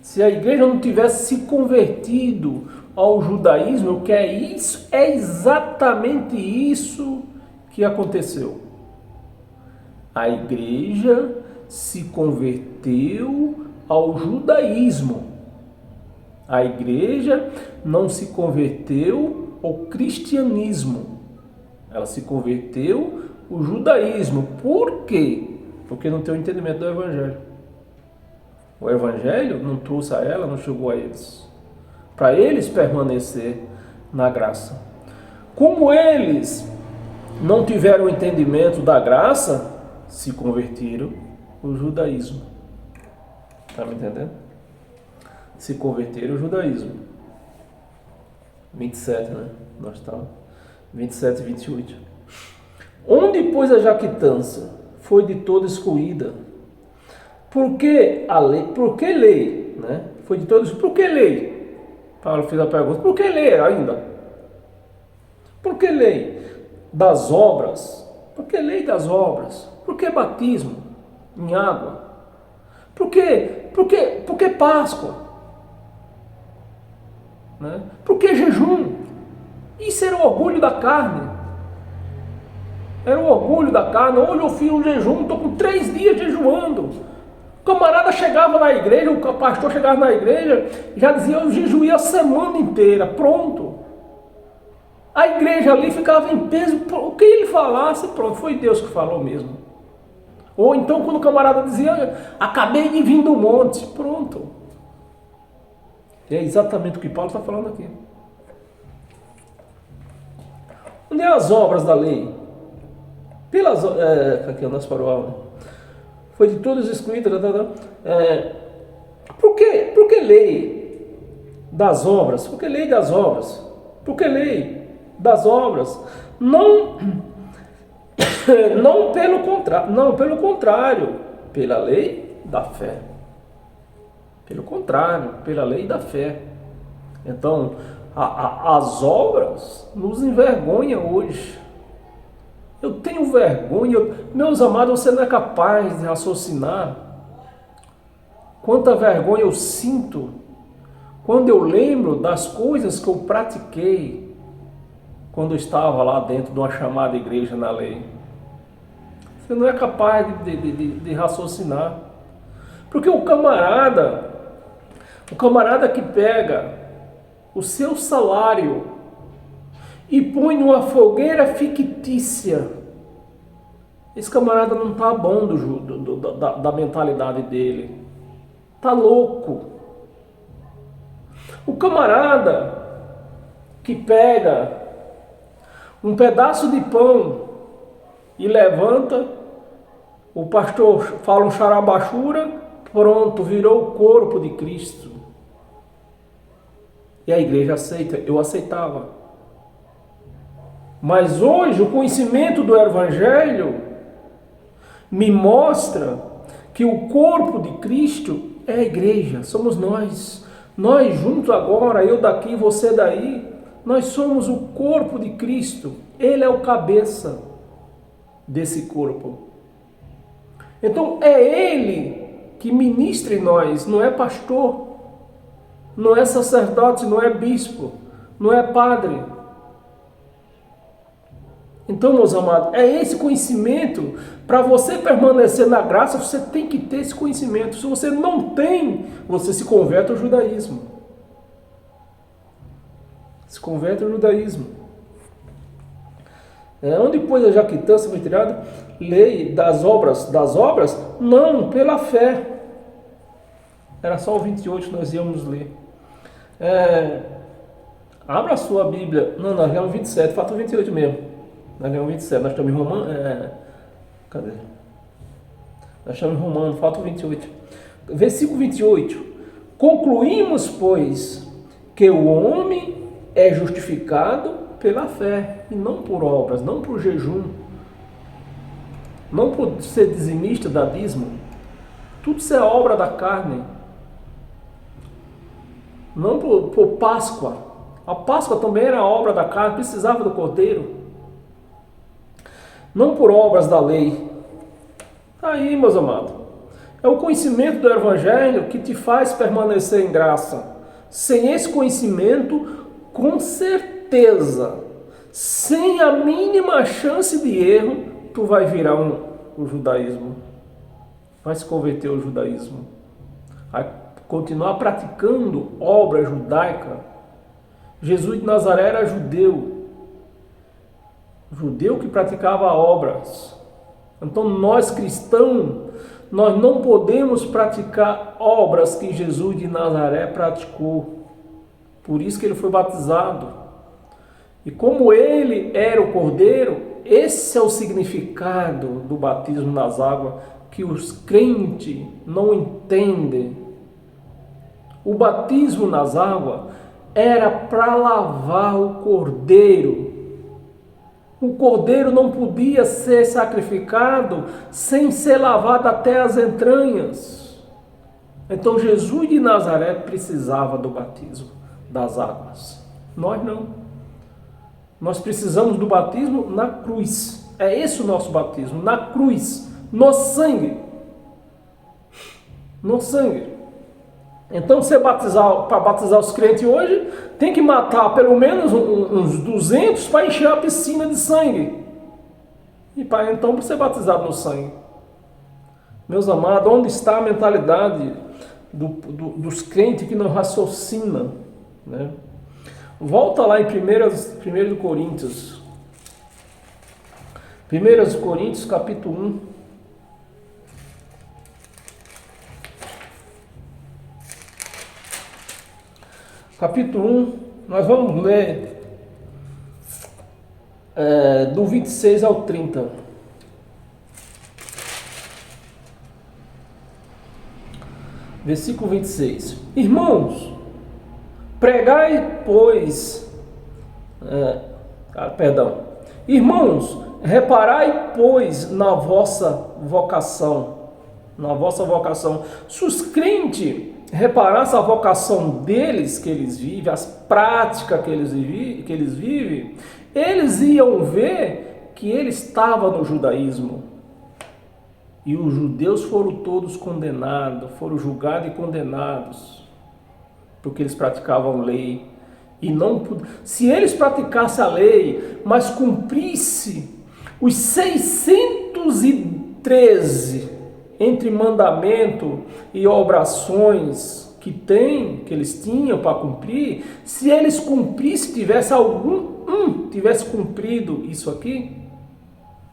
Se a igreja não tivesse se convertido ao judaísmo, que é isso, é exatamente isso que aconteceu. A igreja se converteu ao judaísmo. A igreja não se converteu ao cristianismo. Ela se converteu ao judaísmo. Por quê? Porque não tem o entendimento do evangelho. O evangelho não trouxe a ela, não chegou a eles. Para eles permanecer na graça. Como eles não tiveram o entendimento da graça, se converteram ao judaísmo. Está me entendendo? Se converteram ao judaísmo. 27, né? Nós estamos. 27 e 28. Onde, pois, a jactância foi de toda excluída? Porque a lei, por que lei? Né? Foi de todos, por que lei? Paulo fez a pergunta, por que lei ainda? Por que lei das obras? Por que lei das obras? Por que batismo em água? Por que Páscoa? Né? Por que jejum? Isso era o orgulho da carne. Era o orgulho da carne. Hoje eu fiz um jejum, estou com 3 dias jejuando. O camarada chegava na igreja, o pastor chegava na igreja, já dizia, eu jejuei a semana inteira, pronto. A igreja ali ficava em peso, o que ele falasse, pronto, foi Deus que falou mesmo. Ou então quando o camarada dizia, acabei de vir do monte, pronto. E é exatamente o que Paulo está falando aqui. Onde é as obras da lei? Aqui é o nosso paroal, foi de todos excluídos. Por que lei das obras? Por que lei das obras? Por que lei das obras? Não pelo contrário, pela lei da fé. Pelo contrário, pela lei da fé. Então, as obras nos envergonham hoje. Eu tenho vergonha, meus amados, você não é capaz de raciocinar quanta vergonha eu sinto quando eu lembro das coisas que eu pratiquei quando eu estava lá dentro de uma chamada igreja na lei. Você não é capaz de raciocinar. Porque o camarada que pega o seu salário e põe numa fogueira fictícia, esse camarada não está bom da mentalidade dele. Está louco. O camarada que pega um pedaço de pão e levanta, o pastor fala um charabachura, pronto, virou o corpo de Cristo. E a igreja aceita, eu aceitava. Mas hoje o conhecimento do Evangelho me mostra que o corpo de Cristo é a igreja, somos nós. Nós juntos agora, eu daqui, você daí, nós somos o corpo de Cristo. Ele é o cabeça desse corpo. Então é Ele que ministra em nós, não é pastor, não é sacerdote, não é bispo, não é padre. Então, meus amados, é esse conhecimento. Para você permanecer na graça, você tem que ter esse conhecimento. Se você não tem, você se converte ao judaísmo. Se converte ao judaísmo. Onde pôs a jactância foi tirada? Lei das obras. Das obras? Não, pela fé. Era só o 28 que nós íamos ler. Abra a sua Bíblia. Não, nós lemos 27, falta o 28 mesmo. Nós lemos 27, nós estamos em Romano. Cadê? Nós estamos em Romano, falta o 28. Versículo 28. Concluímos, pois, que o homem é justificado pela fé, e não por obras, não por jejum, não por ser dizimista, dar dízimo. Tudo isso é obra da carne. Não por Páscoa. A Páscoa também era obra da carne, precisava do cordeiro. Não por obras da lei. Aí, meus amados, é o conhecimento do Evangelho que te faz permanecer em graça. Sem esse conhecimento, com certeza, sem a mínima chance de erro, tu vai virar o judaísmo. Vai se converter ao judaísmo. Vai continuar praticando obra judaica. Jesus de Nazaré era judeu. Judeu que praticava obras. Então nós cristãos, nós não podemos praticar obras que Jesus de Nazaré praticou. Por isso que ele foi batizado. E como ele era o cordeiro, esse é o significado do batismo nas águas que os crentes não entendem. O batismo nas águas era para lavar o cordeiro. O cordeiro não podia ser sacrificado sem ser lavado até as entranhas. Então Jesus de Nazaré precisava do batismo das águas. Nós não. Nós precisamos do batismo na cruz. É esse o nosso batismo, na cruz, no sangue. No sangue. Então, para batizar os crentes hoje, tem que matar pelo menos uns 200 para encher a piscina de sangue. E para ser batizado no sangue. Meus amados, onde está a mentalidade dos crentes que não raciocinam? Né? Volta lá em 1 Coríntios. 1 Coríntios, capítulo 1. Capítulo 1, nós vamos ler do 26 ao 30. Versículo 26. Irmãos, pregai, pois... Irmãos, reparai, pois, na vossa vocação. Na vossa vocação. Se os crentes reparassem a vocação deles, que eles vivem, as práticas que eles vivem, eles iam ver que ele estava no judaísmo. E os judeus foram todos condenados, foram julgados e condenados, porque eles praticavam lei. E não, se eles praticassem a lei, mas cumprissem os 613 entre mandamento e obrações que eles tinham para cumprir, se eles cumprissem, tivesse cumprido isso aqui,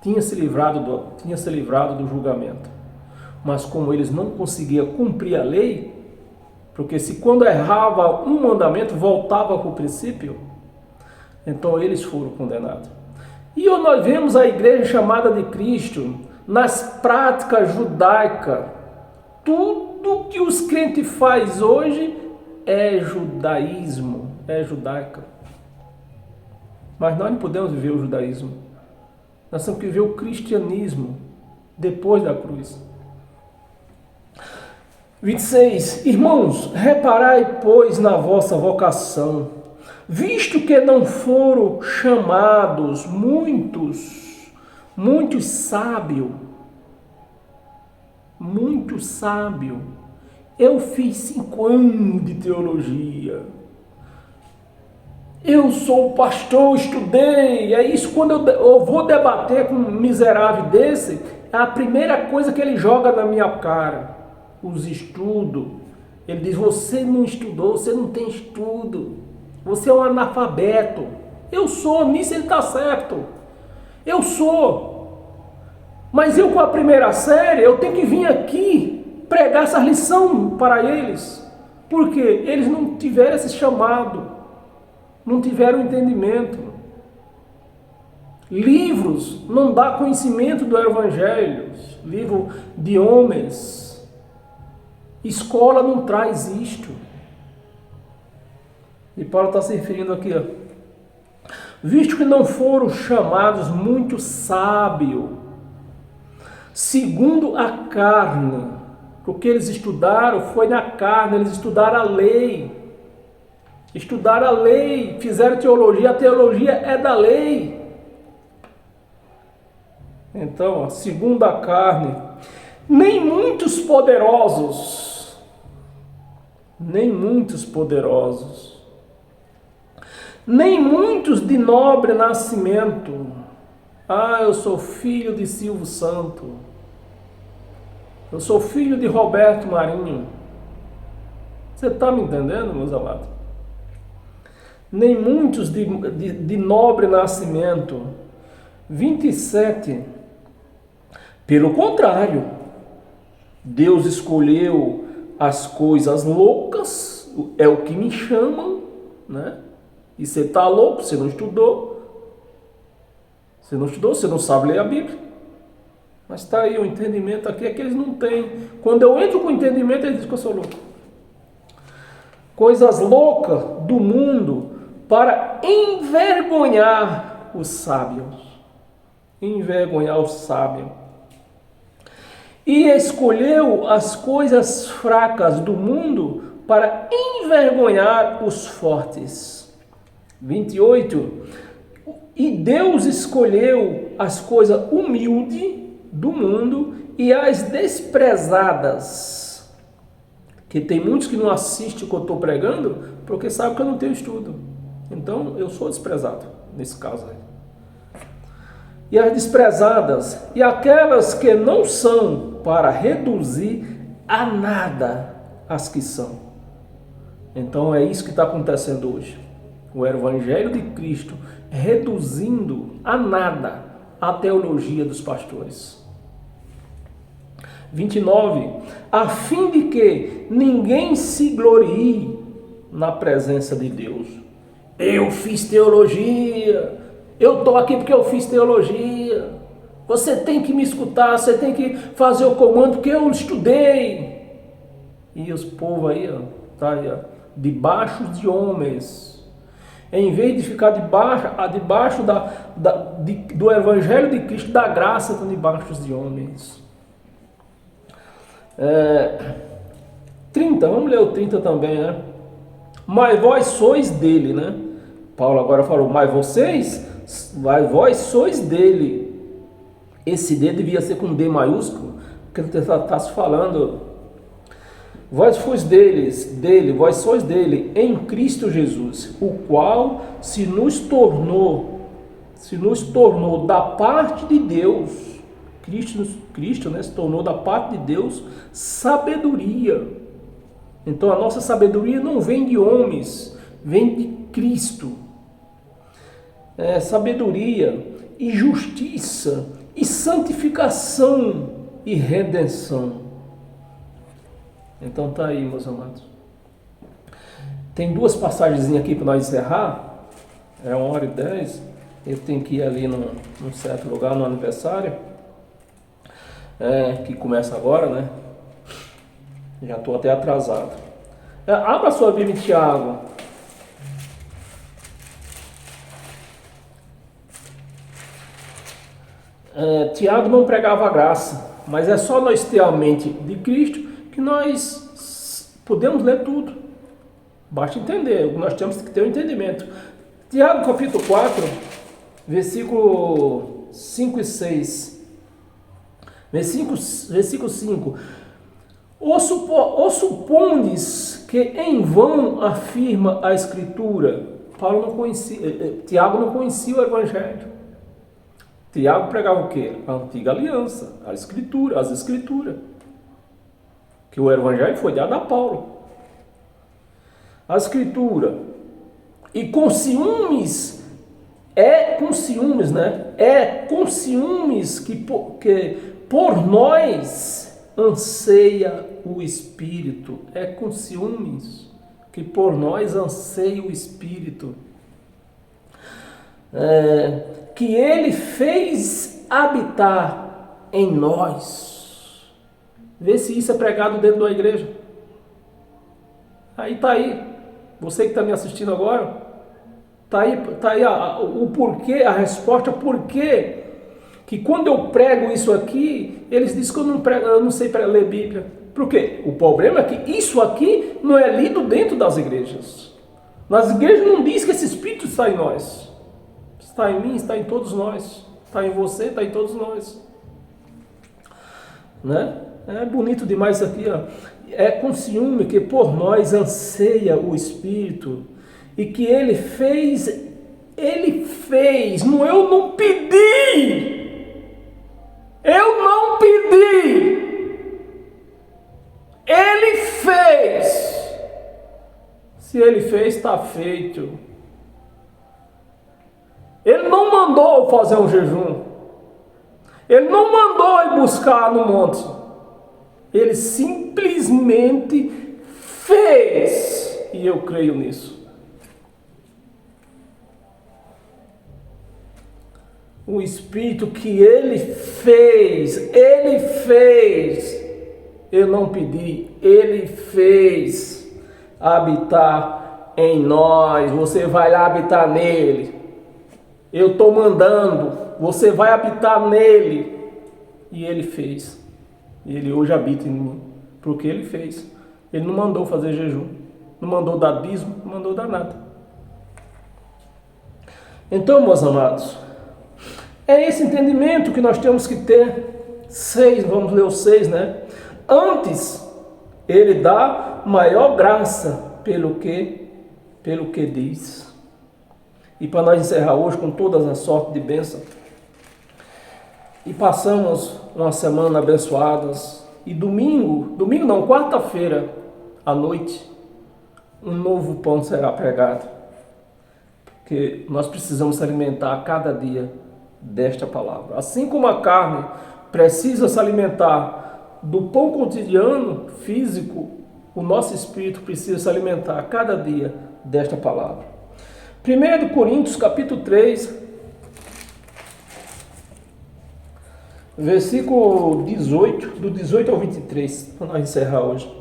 tinha se livrado do julgamento. Mas como eles não conseguiam cumprir a lei, porque se quando errava um mandamento, voltava para o princípio, então eles foram condenados. E nós vemos a igreja chamada de Cristo, nas práticas judaicas, tudo que os crentes fazem hoje é judaísmo, é judaica. Mas nós não podemos viver o judaísmo. Nós temos que viver o cristianismo depois da cruz. 26. Irmãos, reparai, pois, na vossa vocação, visto que não foram chamados muitos sábios. Muito sábio. Eu fiz 5 anos de teologia. Eu sou pastor, estudei. É isso, quando eu vou debater com um miserável desse, é a primeira coisa que ele joga na minha cara. Os estudos. Ele diz, você não estudou, você não tem estudo. Você é um analfabeto. Eu sou, nisso ele está certo. Eu sou. Mas eu com a primeira série, eu tenho que vir aqui pregar essa lição para eles. Porque eles não tiveram esse chamado. Não tiveram entendimento. Livros não dá conhecimento do Evangelho. Livro de homens. Escola não traz isto. E Paulo está se referindo aqui, ó. Visto que não foram chamados muito sábios, segundo a carne, o que eles estudaram foi na carne, eles estudaram a lei. Estudaram a lei, fizeram teologia, a teologia é da lei. Então, segundo a carne, nem muitos poderosos, nem muitos de nobre nascimento. Ah, eu sou filho de Silvio Santo. Eu sou filho de Roberto Marinho. Você está me entendendo, meus amados? Nem muitos de nobre nascimento. 27. Pelo contrário, Deus escolheu as coisas loucas, é o que me chamam, né? E você está louco, você não estudou. Você não sabe ler a Bíblia. Mas está aí, o entendimento aqui é que eles não têm. Quando eu entro com entendimento, eles dizem que eu sou louco. Coisas loucas do mundo para envergonhar os sábios. Envergonhar os sábios. E escolheu as coisas fracas do mundo para envergonhar os fortes. 28. E Deus escolheu as coisas humildes do mundo e as desprezadas. Que tem muitos que não assistem o que eu estou pregando porque sabem que eu não tenho estudo. Então eu sou desprezado nesse caso aí. E as desprezadas e aquelas que não são, para reduzir a nada as que são. Então é isso que está acontecendo hoje. O Evangelho de Cristo reduzindo a nada a teologia dos pastores. 29. A fim de que ninguém se glorie na presença de Deus. Eu fiz teologia. Eu estou aqui porque eu fiz teologia. Você tem que me escutar, você tem que fazer o comando porque eu estudei. E os povos aí, ó, tá aí, ó, debaixo de homens. Em vez de ficar debaixo do Evangelho de Cristo, da graça, estão debaixo de homens. 30, vamos ler o 30 também, né? Mas vós sois dele, né? Paulo agora falou, mas vós sois dele. Esse D devia ser com D maiúsculo, porque ele está se falando. Vós sois vós sois dele, em Cristo Jesus, o qual se nos tornou da parte de Deus. Cristo, né, se tornou da parte de Deus sabedoria. Então a nossa sabedoria não vem de homens, vem de Cristo. Sabedoria e justiça e santificação e redenção. Então tá aí, meus amados. Tem 2 passagens aqui para nós encerrar. É 1h10. Eu tenho que ir ali num certo lugar no aniversário. Que começa agora, né? Já estou até atrasado. Abra sua Bíblia em Tiago. Tiago não pregava a graça, mas é só nós ter a mente de Cristo que nós podemos ler tudo. Basta entender, nós temos que ter um entendimento. Tiago capítulo 4, versículo 5 e 6. Versículo 5. Ou supondes que em vão afirma a Escritura? Tiago não conhecia o Evangelho. Tiago pregava o quê? A antiga aliança, a Escritura, as Escrituras. Que o Evangelho foi dado a Paulo. A Escritura. E com ciúmes, que por nós anseia o Espírito. É com ciúmes que por nós anseia o Espírito. Que ele fez habitar em nós. Vê se isso é pregado dentro da igreja. Aí está aí. Você que está me assistindo agora, está aí o porquê, a resposta porquê que quando eu prego isso aqui, eles dizem que eu não sei ler Bíblia. Por quê? O problema é que isso aqui não é lido dentro das igrejas. Nas igrejas não diz que esse Espírito está em nós. Está em mim, está em todos nós. Está em você, está em todos nós. Né? É bonito demais isso aqui, ó. É com ciúme que por nós anseia o Espírito e que ele fez, eu não pedi. Eu não pedi. Ele fez. Se ele fez, está feito. Ele não mandou fazer um jejum. Ele não mandou ir buscar no monte. Ele simplesmente fez. E eu creio nisso. O Espírito que ele fez. Eu não pedi. Ele fez habitar em nós. Você vai lá habitar nele. Eu estou mandando, você vai habitar nele. E ele fez. E ele hoje habita em mim. Porque ele fez. Ele não mandou fazer jejum. Não mandou dar dízimo. Não mandou dar nada. Então, meus amados, é esse entendimento que nós temos que ter. 6, vamos ler o 6, né? Antes, ele dá maior graça pelo que diz. E para nós encerrar hoje com todas as sortes de bênção. E passamos uma semana abençoadas. E quarta-feira à noite, um novo pão será pregado. Porque nós precisamos se alimentar a cada dia desta palavra. Assim como a carne precisa se alimentar do pão cotidiano, físico, o nosso espírito precisa se alimentar a cada dia desta palavra. 1 Coríntios capítulo 3, versículo 18, do 18 ao 23, para nós encerrar hoje.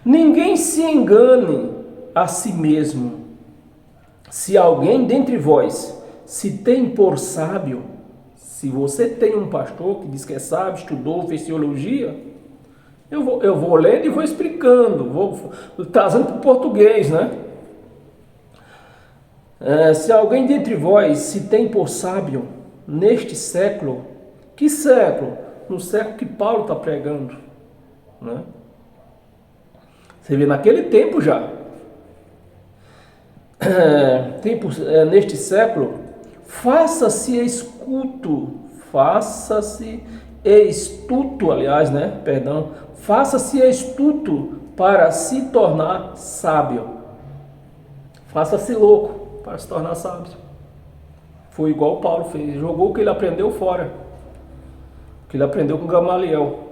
Ninguém se engane a si mesmo. Se alguém dentre vós se tem por sábio, se você tem um pastor que diz que é sábio, estudou, fez teologia, eu vou lendo e vou explicando, vou trazendo para o português, né? Se alguém dentre vós se tem por sábio neste século, que século? No século que Paulo está pregando, né? Você vê naquele tempo já. Neste século, faça-se astuto para se tornar sábio. Faça-se louco para se tornar sábio. Foi igual o Paulo fez, jogou o que ele aprendeu fora. O que ele aprendeu com Gamaliel.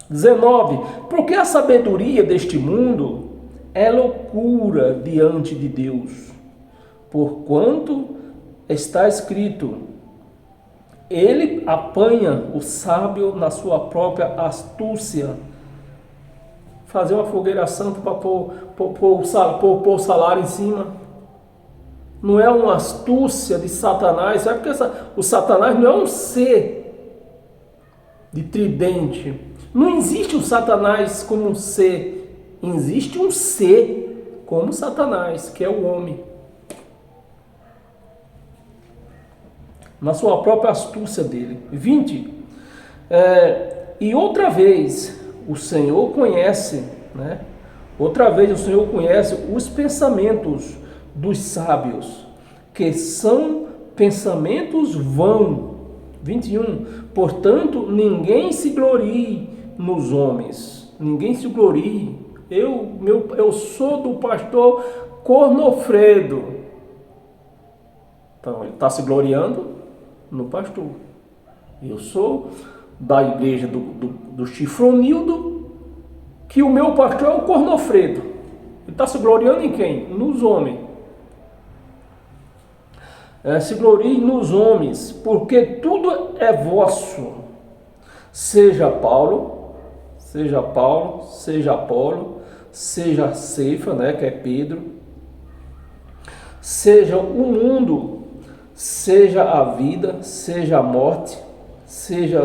19. Porque a sabedoria deste mundo é loucura diante de Deus. Porquanto está escrito: ele apanha o sábio na sua própria astúcia. fazer uma fogueira santa para pôr o salário em cima. Não é uma astúcia de Satanás, sabe? Porque o Satanás não é um ser de tridente. Não existe o Satanás como um ser. Existe um ser como Satanás, que é o homem. Na sua própria astúcia dele. 20. E outra vez o Senhor conhece, né? Outra vez o Senhor conhece os pensamentos dos sábios, que são pensamentos vãos. 21. Portanto, ninguém se glorie nos homens. Ninguém se glorie. Eu sou do pastor Cornofredo. Então, ele está se gloriando no pastor. Eu sou da igreja do Chifronildo, que o meu pastor é o Cornofredo. Ele está se gloriando em quem? Nos homens. Se glorie nos homens, porque tudo é vosso. Seja Paulo, seja Apolo, seja Ceifa, né, que é Pedro, seja o mundo, seja a vida, seja a morte, seja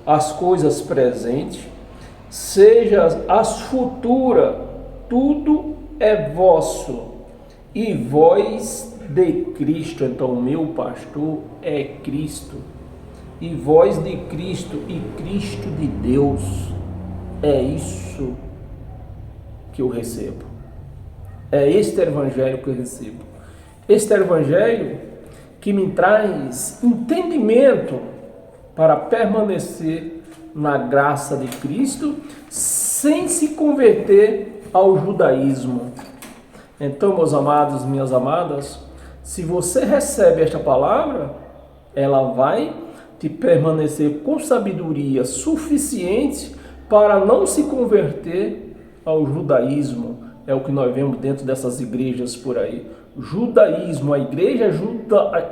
as coisas presentes, seja as futuras, tudo é vosso, e vós de Cristo. Então, o meu pastor é Cristo, e vós de Cristo, e Cristo de Deus. É isso que eu recebo. É este evangelho que eu recebo. Este evangelho que me traz entendimento para permanecer na graça de Cristo sem se converter ao judaísmo. Então, meus amados, minhas amadas, se você recebe esta palavra, ela vai te permanecer com sabedoria suficiente para não se converter ao judaísmo. É o que nós vemos dentro dessas igrejas por aí. Judaísmo, a igreja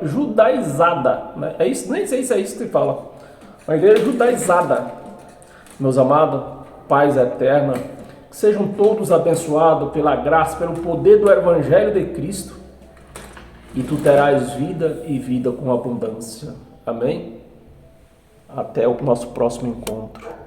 judaizada, né? É isso, nem sei se é isso que fala. A igreja judaizada. Meus amados, paz eterna, que sejam todos abençoados pela graça, pelo poder do evangelho de Cristo, e tu terás vida e vida com abundância. Amém? Até o nosso próximo encontro.